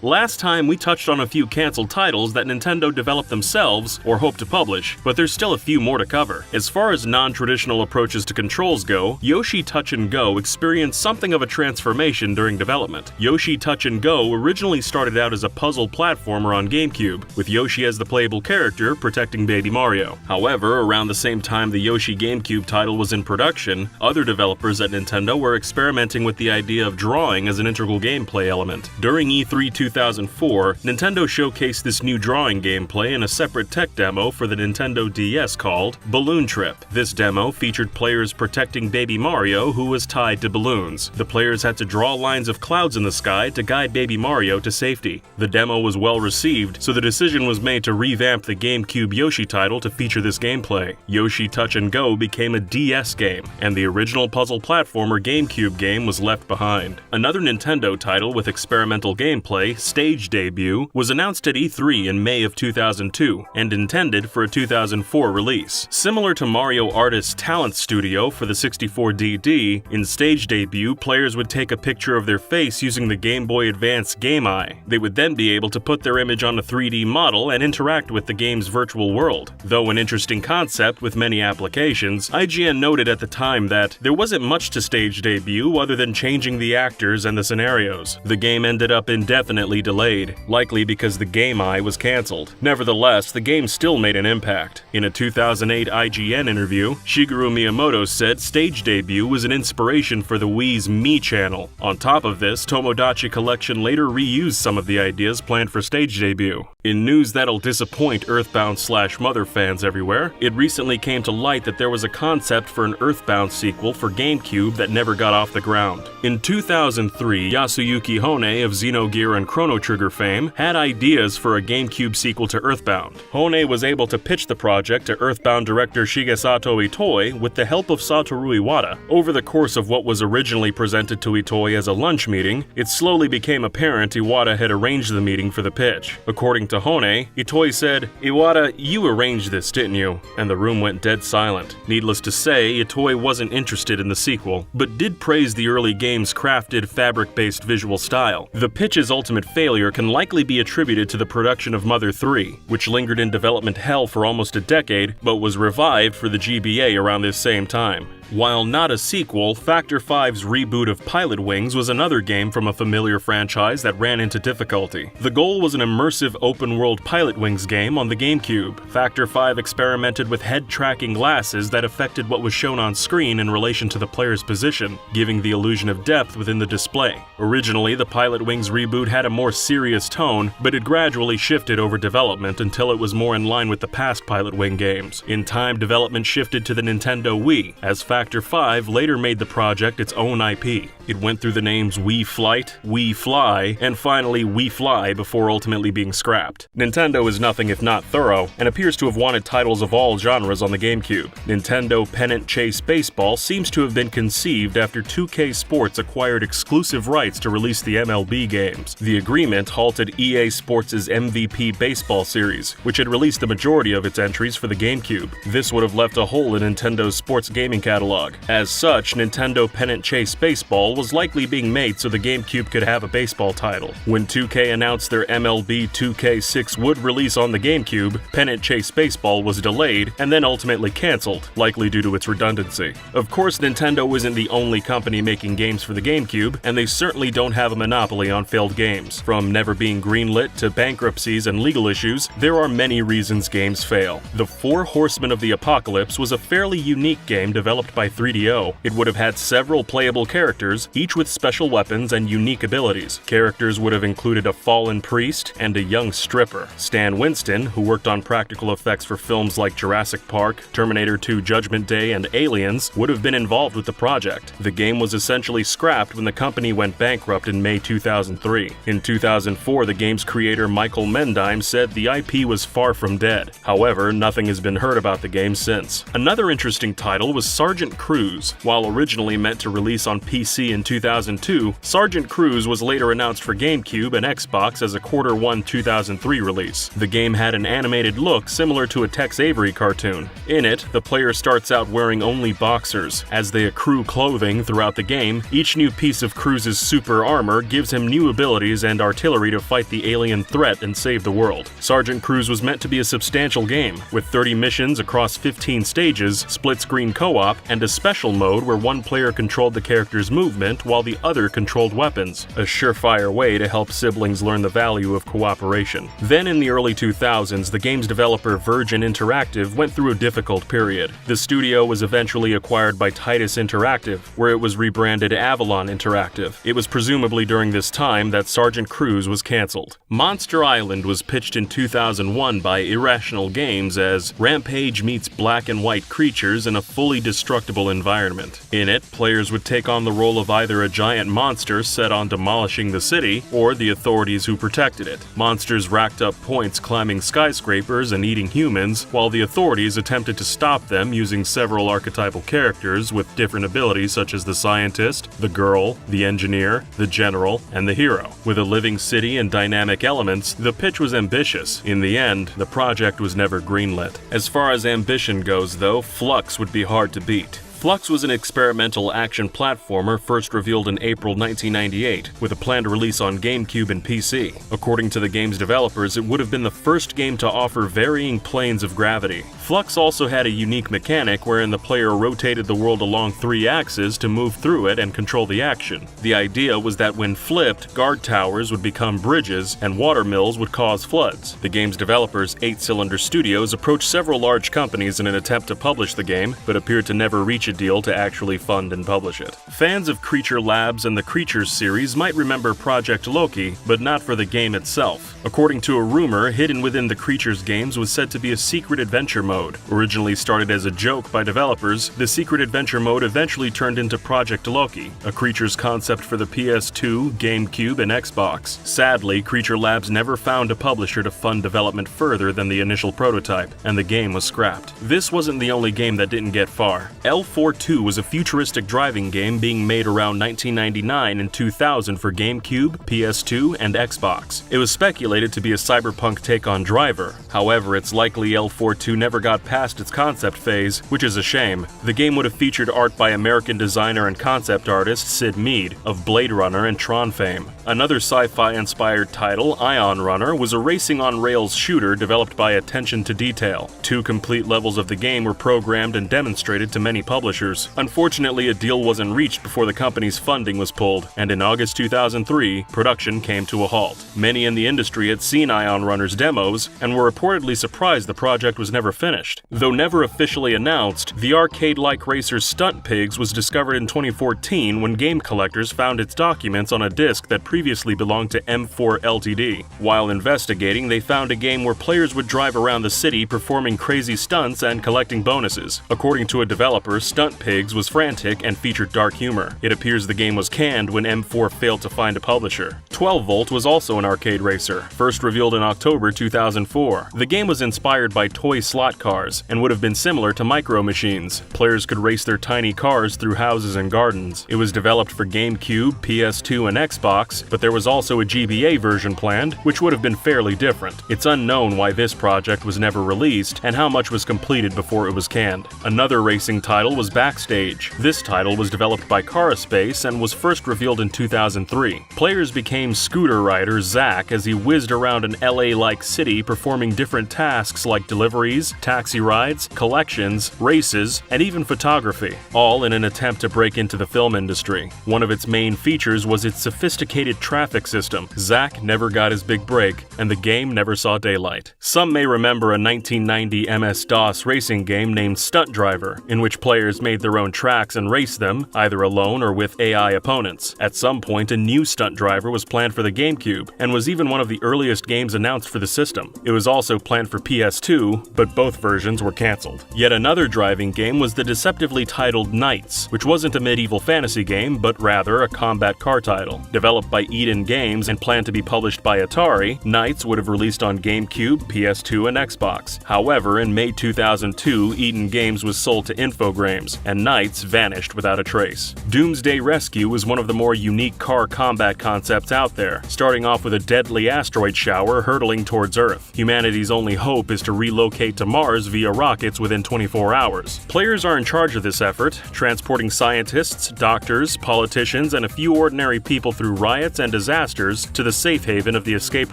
Last time we touched on a few cancelled titles that Nintendo developed themselves or hope to publish, but there's still a few more to cover. As far as non-traditional approaches to controls go, Yoshi Touch and Go experienced something of a transformation during development. Yoshi Touch and Go originally started out as a puzzle platformer on GameCube, with Yoshi as the playable character protecting Baby Mario. However, around the same time the Yoshi GameCube title was in production, other developers at Nintendo were experimenting with the idea of drawing as an integral gameplay element. During E3 2004, Nintendo showcased this new drawing gameplay in a separate tech demo for the Nintendo DS called Balloon Trip. This demo featured players protecting Baby Mario, who was tied to balloons. The players had to draw lines of clouds in the sky to guide Baby Mario to safety. The demo was well received, so the decision was made to revamp the GameCube Yoshi title to feature this gameplay. Yoshi Touch and Go became a DS game, and the original puzzle platformer GameCube game was left behind. Another Nintendo title with experimental gameplay, Stage Debut, was announced at E3 in May of 2002 and intended for a 2004 release. Similar to Mario Artist's Talent Studio for the 64DD, in Stage Debut, players would take a picture of their face using the Game Boy Advance Game Eye. They would then be able to put their image on a 3D model and interact with the game's virtual world. Though an interesting concept with many applications, IGN noted at the time that there wasn't much to Stage Debut other than changing the actors and the scenarios. The game ended up indefinitely delayed, likely because the Game Eye was cancelled. Nevertheless, the game still made an impact. In a 2008 IGN interview, Shigeru Miyamoto said Stage Debut was an inspiration for the Wii's Mii channel. On top of this, Tomodachi Collection later reused some of the ideas planned for Stage Debut. In news that'll disappoint Earthbound/Mother fans everywhere, it recently came to light that there was a concept for an Earthbound sequel for GameCube that never got off the ground. In 2003, Yasuyuki Hone of Xenogear and Chrono Trigger fame had ideas for a GameCube sequel to Earthbound. Hone was able to pitch the project to Earthbound director Shigesato Itoi with the help of Satoru Iwata. Over the course of what was originally presented to Itoi as a lunch meeting, it slowly became apparent Iwata had arranged the meeting for the pitch. According to Hone, Itoi said, "Iwata, you arranged this, didn't you?" And the room went dead silent. Needless to say, Itoi wasn't interested in the sequel, but did praise the early game's crafted, fabric-based visual style. The pitch's ultimate failure can likely be attributed to the production of Mother 3, which lingered in development hell for almost a decade, but was revived for the GBA around this same time. While not a sequel, Factor 5's reboot of Pilotwings was another game from a familiar franchise that ran into difficulty. The goal was an immersive open-world Pilotwings game on the GameCube. Factor 5 experimented with head-tracking glasses that affected what was shown on screen in relation to the player's position, giving the illusion of depth within the display. Originally, the Pilotwings reboot had a more serious tone, but it gradually shifted over development until it was more in line with the past Pilotwing games. In time, development shifted to the Nintendo Wii, as Factor 5 later made the project its own IP. It went through the names Wii Flight, Wii Fly, and finally Wii Fly before ultimately being scrapped. Nintendo is nothing if not thorough, and appears to have wanted titles of all genres on the GameCube. Nintendo Pennant Chase Baseball seems to have been conceived after 2K Sports acquired exclusive rights to release the MLB games. The agreement halted EA Sports' MVP Baseball series, which had released the majority of its entries for the GameCube. This would have left a hole in Nintendo's sports gaming catalog catalog. As such, Nintendo Pennant Chase Baseball was likely being made so the GameCube could have a baseball title. When 2K announced their MLB 2K6 would release on the GameCube, Pennant Chase Baseball was delayed and then ultimately cancelled, likely due to its redundancy. Of course, Nintendo isn't the only company making games for the GameCube, and they certainly don't have a monopoly on failed games. From never being greenlit to bankruptcies and legal issues, there are many reasons games fail. The Four Horsemen of the Apocalypse was a fairly unique game developed by 3DO. It would have had several playable characters, each with special weapons and unique abilities. Characters would have included a fallen priest and a young stripper. Stan Winston, who worked on practical effects for films like Jurassic Park, Terminator 2 Judgment Day, and Aliens, would have been involved with the project. The game was essentially scrapped when the company went bankrupt in May 2003. In 2004, the game's creator Michael Mendime said the IP was far from dead. However, nothing has been heard about the game since. Another interesting title was Sergeant Cruz. While originally meant to release on PC in 2002, Sergeant Cruz was later announced for GameCube and Xbox as a Q1 2003 release. The game had an animated look similar to a Tex Avery cartoon. In it, the player starts out wearing only boxers. As they accrue clothing throughout the game, each new piece of Cruz's super armor gives him new abilities and artillery to fight the alien threat and save the world. Sergeant Cruz was meant to be a substantial game, with 30 missions across 15 stages, split-screen co-op, and a special mode where one player controlled the character's movement while the other controlled weapons, a surefire way to help siblings learn the value of cooperation. Then in the early 2000s, the game's developer Virgin Interactive went through a difficult period. The studio was eventually acquired by Titus Interactive, where it was rebranded Avalon Interactive. It was presumably during this time that Sergeant Cruz was cancelled. Monster Island was pitched in 2001 by Irrational Games as Rampage meets black and white creatures in a fully destructible environment. In it, players would take on the role of either a giant monster set on demolishing the city, or the authorities who protected it. Monsters racked up points climbing skyscrapers and eating humans, while the authorities attempted to stop them using several archetypal characters with different abilities such as the scientist, the girl, the engineer, the general, and the hero. With a living city and dynamic elements, the pitch was ambitious. In the end, the project was never greenlit. As far as ambition goes, though, Flux would be hard to beat. Flux was an experimental action platformer first revealed in April 1998, with a planned release on GameCube and PC. According to the game's developers, it would have been the first game to offer varying planes of gravity. Flux also had a unique mechanic wherein the player rotated the world along 3 axes to move through it and control the action. The idea was that when flipped, guard towers would become bridges and water mills would cause floods. The game's developers, 8 Cylinder Studios, approached several large companies in an attempt to publish the game, but appeared to never reach a deal to actually fund and publish it. Fans of Creature Labs and the Creatures series might remember Project Loki, but not for the game itself. According to a rumor, hidden within the Creatures games was said to be a secret adventure mode. Originally started as a joke by developers, the secret adventure mode eventually turned into Project Loki, a Creatures concept for the PS2, GameCube, and Xbox. Sadly, Creature Labs never found a publisher to fund development further than the initial prototype, and the game was scrapped. This wasn't the only game that didn't get far. L4-2 was a futuristic driving game being made around 1999 and 2000 for GameCube, PS2, and Xbox. It was speculated to be a cyberpunk take on Driver. However, it's likely L4-2 never got past its concept phase, which is a shame. The game would have featured art by American designer and concept artist Sid Mead of Blade Runner and Tron fame. Another sci-fi inspired title, Ion Runner, was a racing on rails shooter developed by Attention to Detail. 2 complete levels of the game were programmed and demonstrated to many publishers. Unfortunately, a deal wasn't reached before the company's funding was pulled, and in August 2003, production came to a halt. Many in the industry had seen Ion Runner's demos and were reportedly surprised the project was never finished. Though never officially announced, the arcade-like racer Stunt Pigs was discovered in 2014 when game collectors found its documents on a disc that previously belonged to M4 Ltd. While investigating, they found a game where players would drive around the city performing crazy stunts and collecting bonuses. According to a developer, Stunt Pigs was frantic and featured dark humor. It appears the game was canned when M4 failed to find a publisher. 12 Volt was also an arcade racer, first revealed in October 2004. The game was inspired by toy slot cars and would have been similar to Micro Machines. Players could race their tiny cars through houses and gardens. It was developed for GameCube, PS2, and Xbox, but there was also a GBA version planned, which would have been fairly different. It's unknown why this project was never released and how much was completed before it was canned. Another racing title was was Backstage. This title was developed by Space and was first revealed in 2003. Players became scooter rider Zack as he whizzed around an LA-like city performing different tasks like deliveries, taxi rides, collections, races, and even photography, all in an attempt to break into the film industry. One of its main features was its sophisticated traffic system. Zack never got his big break, and the game never saw daylight. Some may remember a 1990 MS-DOS racing game named Stunt Driver, in which players made their own tracks and raced them, either alone or with AI opponents. At some point, a new Stunt Driver was planned for the GameCube, and was even one of the earliest games announced for the system. It was also planned for PS2, but both versions were cancelled. Yet another driving game was the deceptively titled Knights, which wasn't a medieval fantasy game, but rather a combat car title. Developed by Eden Games and planned to be published by Atari, Knights would have released on GameCube, PS2, and Xbox. However, in May 2002, Eden Games was sold to Infogrames, and Knights vanished without a trace. Doomsday Rescue was one of the more unique car combat concepts out there, starting off with a deadly asteroid shower hurtling towards Earth. Humanity's only hope is to relocate to Mars via rockets within 24 hours. Players are in charge of this effort, transporting scientists, doctors, politicians, and a few ordinary people through riots and disasters to the safe haven of the escape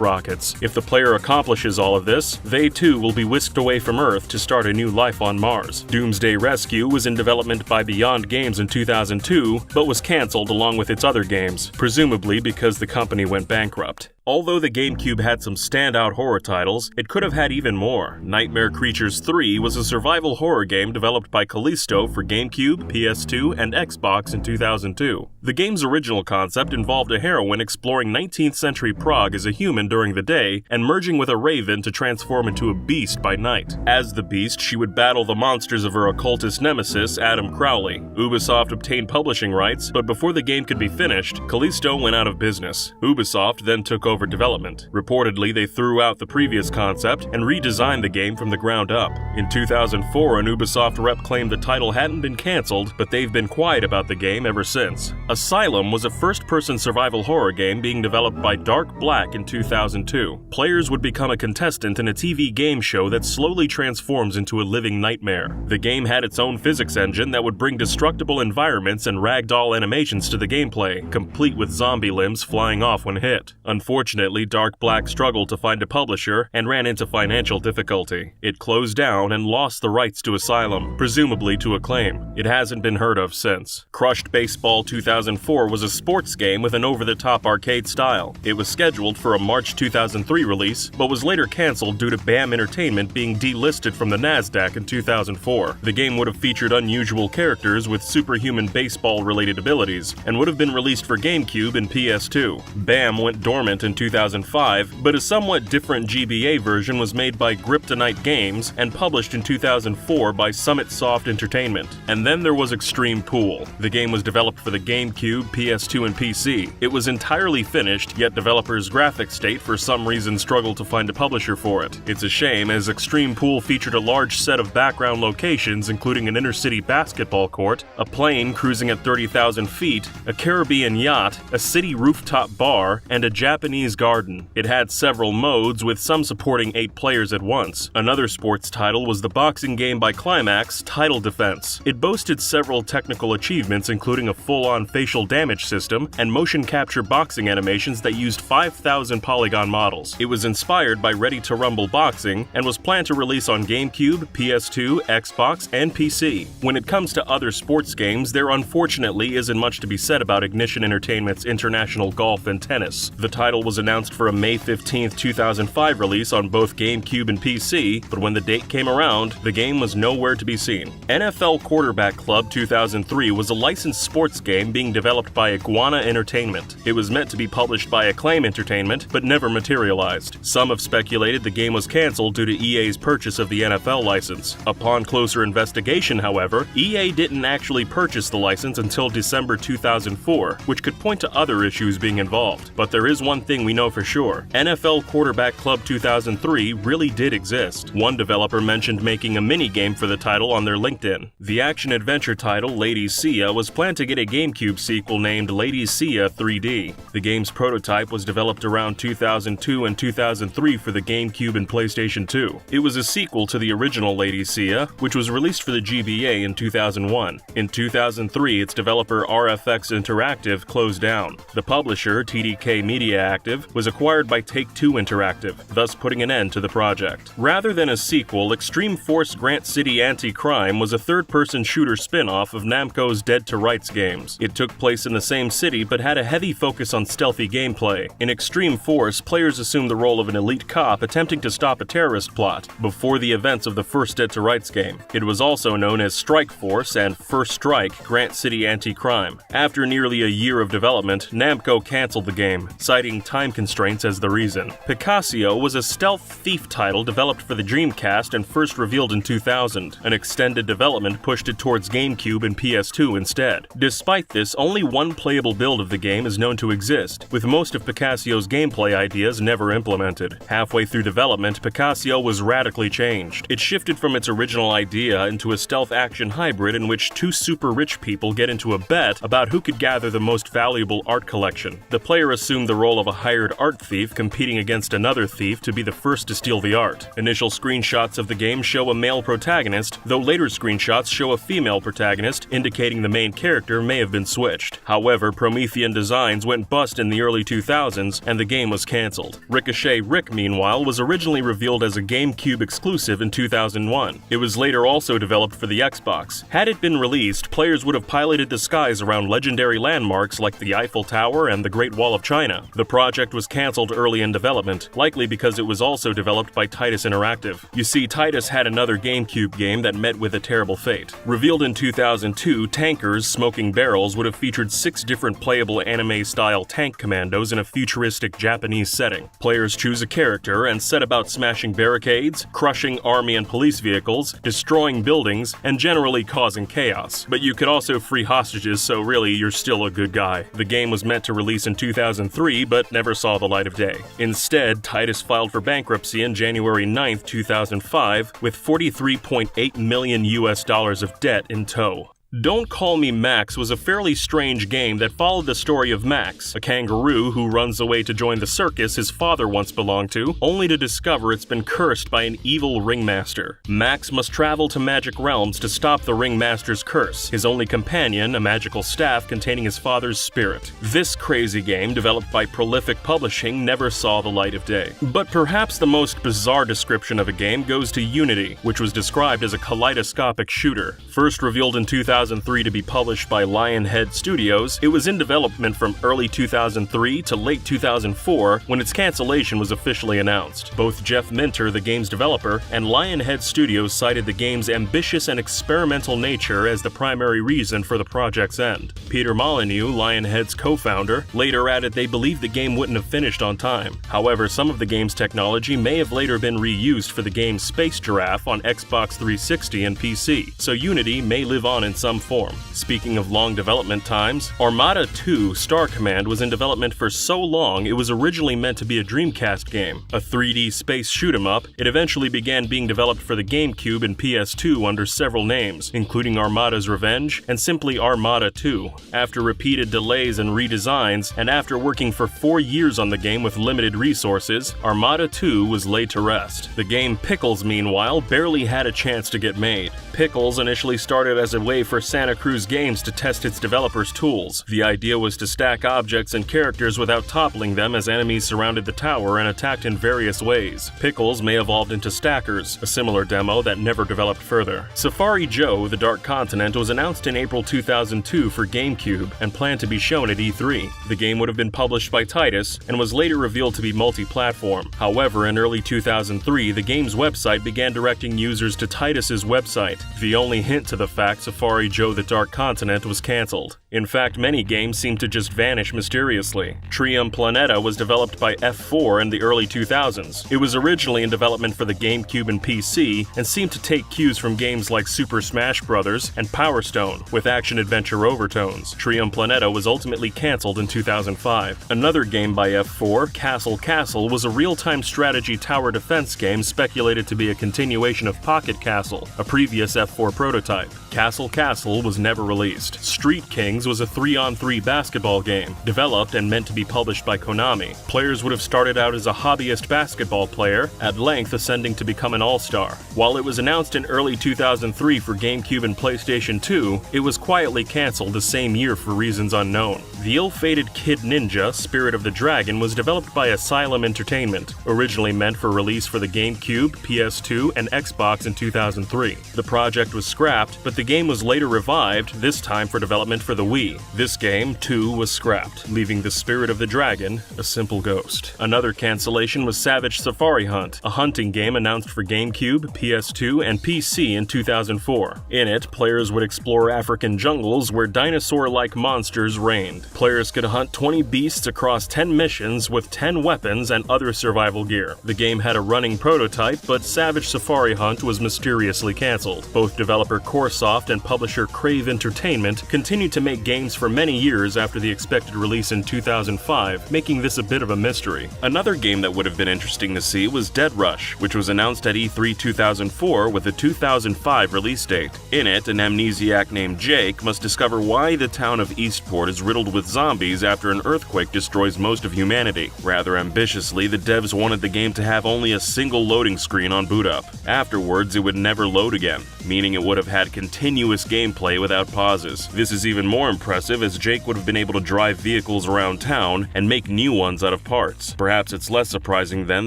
rockets. If the player accomplishes all of this, they too will be whisked away from Earth to start a new life on Mars. Doomsday Rescue was in development by Beyond Games in 2002, but was cancelled along with its other games, presumably because the company went bankrupt. Although the GameCube had some standout horror titles, it could have had even more. Nightmare Creatures 3 was a survival horror game developed by Callisto for GameCube, PS2, and Xbox in 2002. The game's original concept involved a heroine exploring 19th century Prague as a human during the day and merging with a raven to transform into a beast by night. As the beast, she would battle the monsters of her occultist nemesis, Adam Crowley. Ubisoft obtained publishing rights, but before the game could be finished, Callisto went out of business. Ubisoft then took over development. Reportedly, they threw out the previous concept and redesigned the game from the ground up. In 2004, an Ubisoft rep claimed the title hadn't been cancelled, but they've been quiet about the game ever since. Asylum was a first-person survival horror game being developed by Dark Black in 2002. Players would become a contestant in a TV game show that slowly transforms into a living nightmare. The game had its own physics engine that would bring destructible environments and ragdoll animations to the gameplay, complete with zombie limbs flying off when hit. Unfortunately, Dark Black struggled to find a publisher and ran into financial difficulty. It closed down and lost the rights to Asylum, presumably to Acclaim. It hasn't been heard of since. Crushed Baseball 2004 was a sports game with an over-the-top arcade style. It was scheduled for a March 2003 release, but was later cancelled due to BAM Entertainment being delisted from the NASDAQ in 2004. The game would have featured unusual characters with superhuman baseball-related abilities, and would have been released for GameCube and PS2. BAM went dormant in 2005, but a somewhat different GBA version was made by Kryptonite Games and published in 2004 by Summit Soft Entertainment. And then there was Extreme Pool. The game was developed for the GameCube, PS2, and PC. It was entirely finished, yet developers' graphics state for some reason struggled to find a publisher for it. It's a shame, as Extreme Pool featured a large set of background locations including an inner-city basketball court, a plane cruising at 30,000 feet, a Caribbean yacht, a city rooftop bar, and a Japanese garden. It had several modes, with some supporting 8 players at once. Another sports title was the boxing game by Climax, Title Defense. It boasted several technical achievements, including a full-on facial damage system and motion capture boxing animations that used 5,000 polygon models. It was inspired by Ready to Rumble Boxing and was planned to release on GameCube, PS2, Xbox, and PC. When it comes to other sports games, there unfortunately isn't much to be said about Ignition Entertainment's International Golf and Tennis. The title was announced for a May 15, 2005 release on both GameCube and PC, but when the date came around, the game was nowhere to be seen. NFL Quarterback Club 2003 was a licensed sports game being developed by Iguana Entertainment. It was meant to be published by Acclaim Entertainment, but never materialized. Some have speculated the game was cancelled due to EA's purchase of the NFL license. Upon closer investigation, however, EA didn't actually purchase the license until December 2004, which could point to other issues being involved. But there is one thing we know for sure. NFL Quarterback Club 2003 really did exist. One developer mentioned making a mini-game for the title on their LinkedIn. The action-adventure title Lady Sia was planned to get a GameCube GameCube sequel named Lady Sia 3D. The game's prototype was developed around 2002 and 2003 for the GameCube and PlayStation 2. It was a sequel to the original Lady Sia, which was released for the GBA in 2001. In 2003, its developer RFX Interactive closed down. The publisher, TDK Media Active, was acquired by Take-Two Interactive, thus putting an end to the project. Rather than a sequel, Extreme Force Grant City Anti-Crime was a third-person shooter spin-off of Namco's Dead to Rights games. It took place in the same city but had a heavy focus on stealthy gameplay. In Extreme Force, players assumed the role of an elite cop attempting to stop a terrorist plot before the events of the first Dead to Rights game. It was also known as Strike Force and First Strike Grant City Anti-Crime. After nearly a year of development, Namco canceled the game, citing time constraints as the reason. Picasso was a stealth thief title developed for the Dreamcast and first revealed in 2000. An extended development pushed it towards GameCube and PS2 instead. Despite this, only one playable build of the game is known to exist, with most of Picasso's gameplay ideas never implemented. Halfway through development, Picasso was radically changed. It shifted from its original idea into a stealth action hybrid in which two super rich people get into a bet about who could gather the most valuable art collection. The player assumed the role of a hired art thief competing against another thief to be the first to steal the art. Initial screenshots of the game show a male protagonist, though later screenshots show a female protagonist, indicating the main character may have been switched. However, Promethean designs went bust in the early 2000s and the game was cancelled. Ricochet Rick, meanwhile, was originally revealed as a GameCube exclusive in 2001. It was later also developed for the Xbox. Had it been released, players would have piloted the skies around legendary landmarks like the Eiffel Tower and the Great Wall of China. The project was cancelled early in development, likely because it was also developed by Titus Interactive. You see, Titus had another GameCube game that met with a terrible fate. Revealed in 2002, Tankers Smoking Barrels would have featured 6 different playable anime-style tank commandos in a futuristic Japanese setting. Players choose a character and set about smashing barricades, crushing army and police vehicles, destroying buildings, and generally causing chaos. But you could also free hostages, so really you're still a good guy. The game was meant to release in 2003, but never saw the light of day. Instead, Titus filed for bankruptcy on January 9, 2005, with $43.8 million of debt in tow. Don't Call Me Max was a fairly strange game that followed the story of Max, a kangaroo who runs away to join the circus his father once belonged to, only to discover it's been cursed by an evil ringmaster. Max must travel to magic realms to stop the ringmaster's curse, his only companion, a magical staff containing his father's spirit. This crazy game, developed by Prolific Publishing, never saw the light of day. But perhaps the most bizarre description of a game goes to Unity, which was described as a kaleidoscopic shooter. First revealed in 2003 to be published by Lionhead Studios, it was in development from early 2003 to late 2004 when its cancellation was officially announced. Both Jeff Minter, the game's developer, and Lionhead Studios cited the game's ambitious and experimental nature as the primary reason for the project's end. Peter Molyneux, Lionhead's co-founder, later added they believed the game wouldn't have finished on time. However, some of the game's technology may have later been reused for the game Space Giraffe on Xbox 360 and PC, so Unity may live on in some form. Speaking of long development times, Armada 2 Star Command was in development for so long it was originally meant to be a Dreamcast game. A 3D space shoot-'em-up, it eventually began being developed for the GameCube and PS2 under several names, including Armada's Revenge and simply Armada 2. After repeated delays and redesigns, and after working for 4 years on the game with limited resources, Armada 2 was laid to rest. The game Pickles, meanwhile, barely had a chance to get made. Pickles initially started as a way for Santa Cruz Games to test its developers' tools. The idea was to stack objects and characters without toppling them as enemies surrounded the tower and attacked in various ways. Pickles may evolve into Stackers, a similar demo that never developed further. Safari Joe: The Dark Continent was announced in April 2002 for GameCube and planned to be shown at E3. The game would have been published by Titus and was later revealed to be multi-platform. However, in early 2003, the game's website began directing users to Titus's website, the only hint to the fact Safari Joe: The Dark Continent was cancelled. In fact, many games seem to just vanish mysteriously. Trium Planeta was developed by F4 in the early 2000s. It was originally in development for the GameCube and PC, and seemed to take cues from games like Super Smash Bros. And Power Stone, with action-adventure overtones. Trium Planeta was ultimately cancelled in 2005. Another game by F4, Castle, was a real-time strategy tower defense game speculated to be a continuation of Pocket Castle, a previous SF4 prototype. Castle Castle was never released. Street Kings was a 3-on-3 basketball game, developed and meant to be published by Konami. Players would have started out as a hobbyist basketball player, at length ascending to become an all-star. While it was announced in early 2003 for GameCube and PlayStation 2, it was quietly cancelled the same year for reasons unknown. The ill-fated Kid Ninja: Spirit of the Dragon was developed by Asylum Entertainment, originally meant for release for the GameCube, PS2, and Xbox in 2003. The project was scrapped, but the game was later revived, this time for development for the Wii. This game, too, was scrapped, leaving the Spirit of the Dragon a simple ghost. Another cancellation was Savage Safari Hunt, a hunting game announced for GameCube, PS2, and PC in 2004. In it, players would explore African jungles where dinosaur-like monsters reigned. Players could hunt 20 beasts across 10 missions with 10 weapons and other survival gear. The game had a running prototype, but Savage Safari Hunt was mysteriously cancelled. Both developer Coresoft and publisher Crave Entertainment continued to make games for many years after the expected release in 2005, making this a bit of a mystery. Another game that would have been interesting to see was Dead Rush, which was announced at E3 2004 with a 2005 release date. In it, an amnesiac named Jake must discover why the town of Eastport is riddled with zombies after an earthquake destroys most of humanity. Rather ambitiously, the devs wanted the game to have only a single loading screen on boot up. Afterwards, it would never load again, meaning it would have had continuous gameplay without pauses. This is even more impressive as Jake would have been able to drive vehicles around town and make new ones out of parts. Perhaps it's less surprising then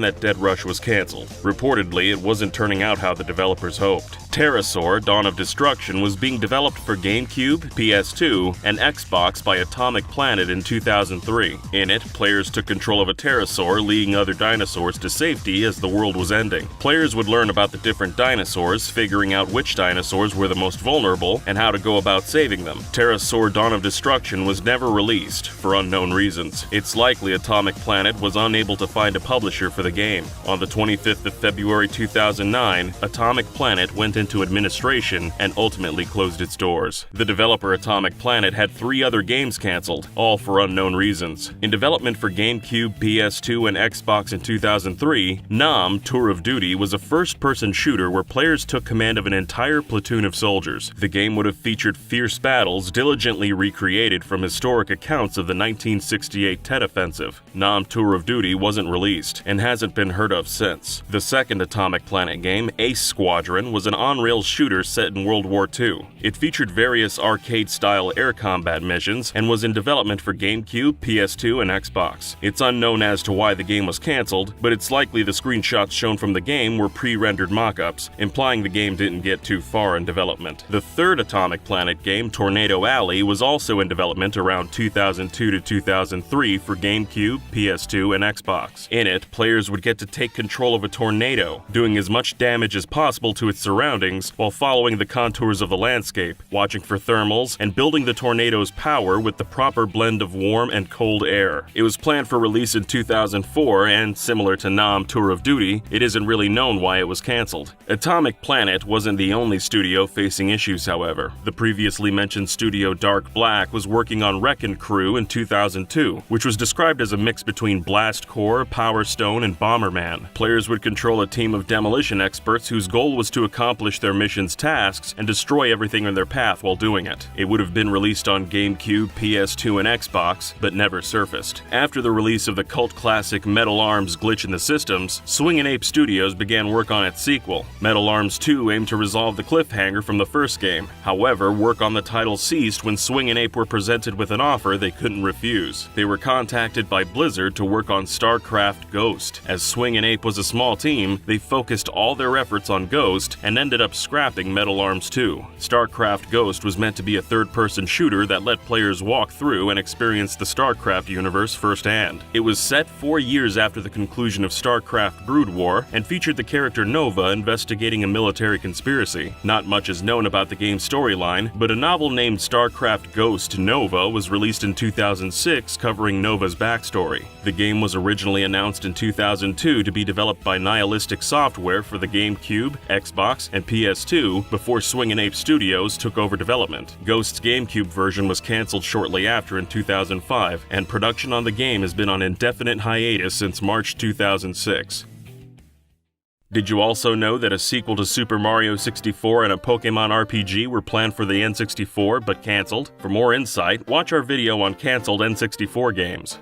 that Dead Rush was cancelled. Reportedly, it wasn't turning out how the developers hoped. Terrorsaur: Dawn of Destruction was being developed for GameCube, PS2, and Xbox by Atomic Planet in 2003. In it, players took control of a pterosaur, leading other dinosaurs to safety as the world was ending. Players would learn about the different dinosaurs, figuring out which dinosaurs were the most vulnerable and how to go about saving them. Terrorsaur: Dawn of Destruction was never released, for unknown reasons. It's likely Atomic Planet was unable to find a publisher for the game. On the 25th of February 2009, Atomic Planet went into administration and ultimately closed its doors. The developer Atomic Planet had 3 other games cancelled, all for unknown reasons. In development for GameCube, PS2, and Xbox in 2003, NAM: Tour of Duty was a first-person shooter where players took command of an entire platoon of soldiers. The game would have featured fierce battles diligently recreated from historic accounts of the 1968 Tet Offensive. NAM: Tour of Duty wasn't released and hasn't been heard of since. The second Atomic Planet game, Ace Squadron, was an on-rails shooter set in World War II. It featured various arcade-style air combat missions and was in development for GameCube, PS2, and Xbox. It's unknown as to why the game was cancelled, but it's likely the screenshots shown from the game were pre-rendered mock-ups, implying the game didn't get too far in development. The third Atomic Planet game, Tornado Alley, was also in development around 2002 to 2003 for GameCube, PS2, and Xbox. In it, players would get to take control of a tornado, doing as much damage as possible to its surroundings while following the contours of the landscape, watching for thermals, and building the tornado's power with the proper blend of warm and cold air. It was planned for release in 2004, and similar to NAM: Tour of Duty, it isn't really known why it was cancelled. Atomic Planet wasn't the only studio facing issues, however. The previously mentioned studio Dark Black was working on Wreckin' Crew in 2002, which was described as a mix between Blast Corps, Power Stone, and Bomberman. Players would control a team of demolition experts whose goal was to accomplish their mission's tasks and destroy everything in their path while doing it. It would have been released on GameCube, PS2, and Xbox, but never surfaced. After the release of the cult classic Metal Arms: Glitch in the Systems, Swingin' Ape Studios began work on its sequel. Metal Arms 2 aimed to resolve the cliffhanger from the first game. However, work on the title ceased when Swingin' Ape were presented with an offer they couldn't refuse. They were contacted by Blizzard to work on StarCraft Ghost. As Swingin' Ape was a small team, they focused all their efforts on Ghost and ended up scrapping Metal Arms 2. StarCraft Ghost was meant to be a third-person shooter that let players walk through and experience the StarCraft universe firsthand. It was set 4 years after the conclusion of StarCraft Brood War and featured the character Nova investigating a military conspiracy. Not much is known about the game's storyline, but a novel named StarCraft Ghost Nova was released in 2006 covering Nova's backstory. The game was originally announced in 2002 to be developed by Nihilistic Software for the GameCube, Xbox, and PS2 before Swingin' Ape Studios took over development. Ghost's GameCube version was cancelled shortly after in 2005, and production on the game has been on indefinite hiatus since March 2006. Did you also know that a sequel to Super Mario 64 and a Pokemon RPG were planned for the N64 but cancelled? For more insight, watch our video on cancelled N64 games.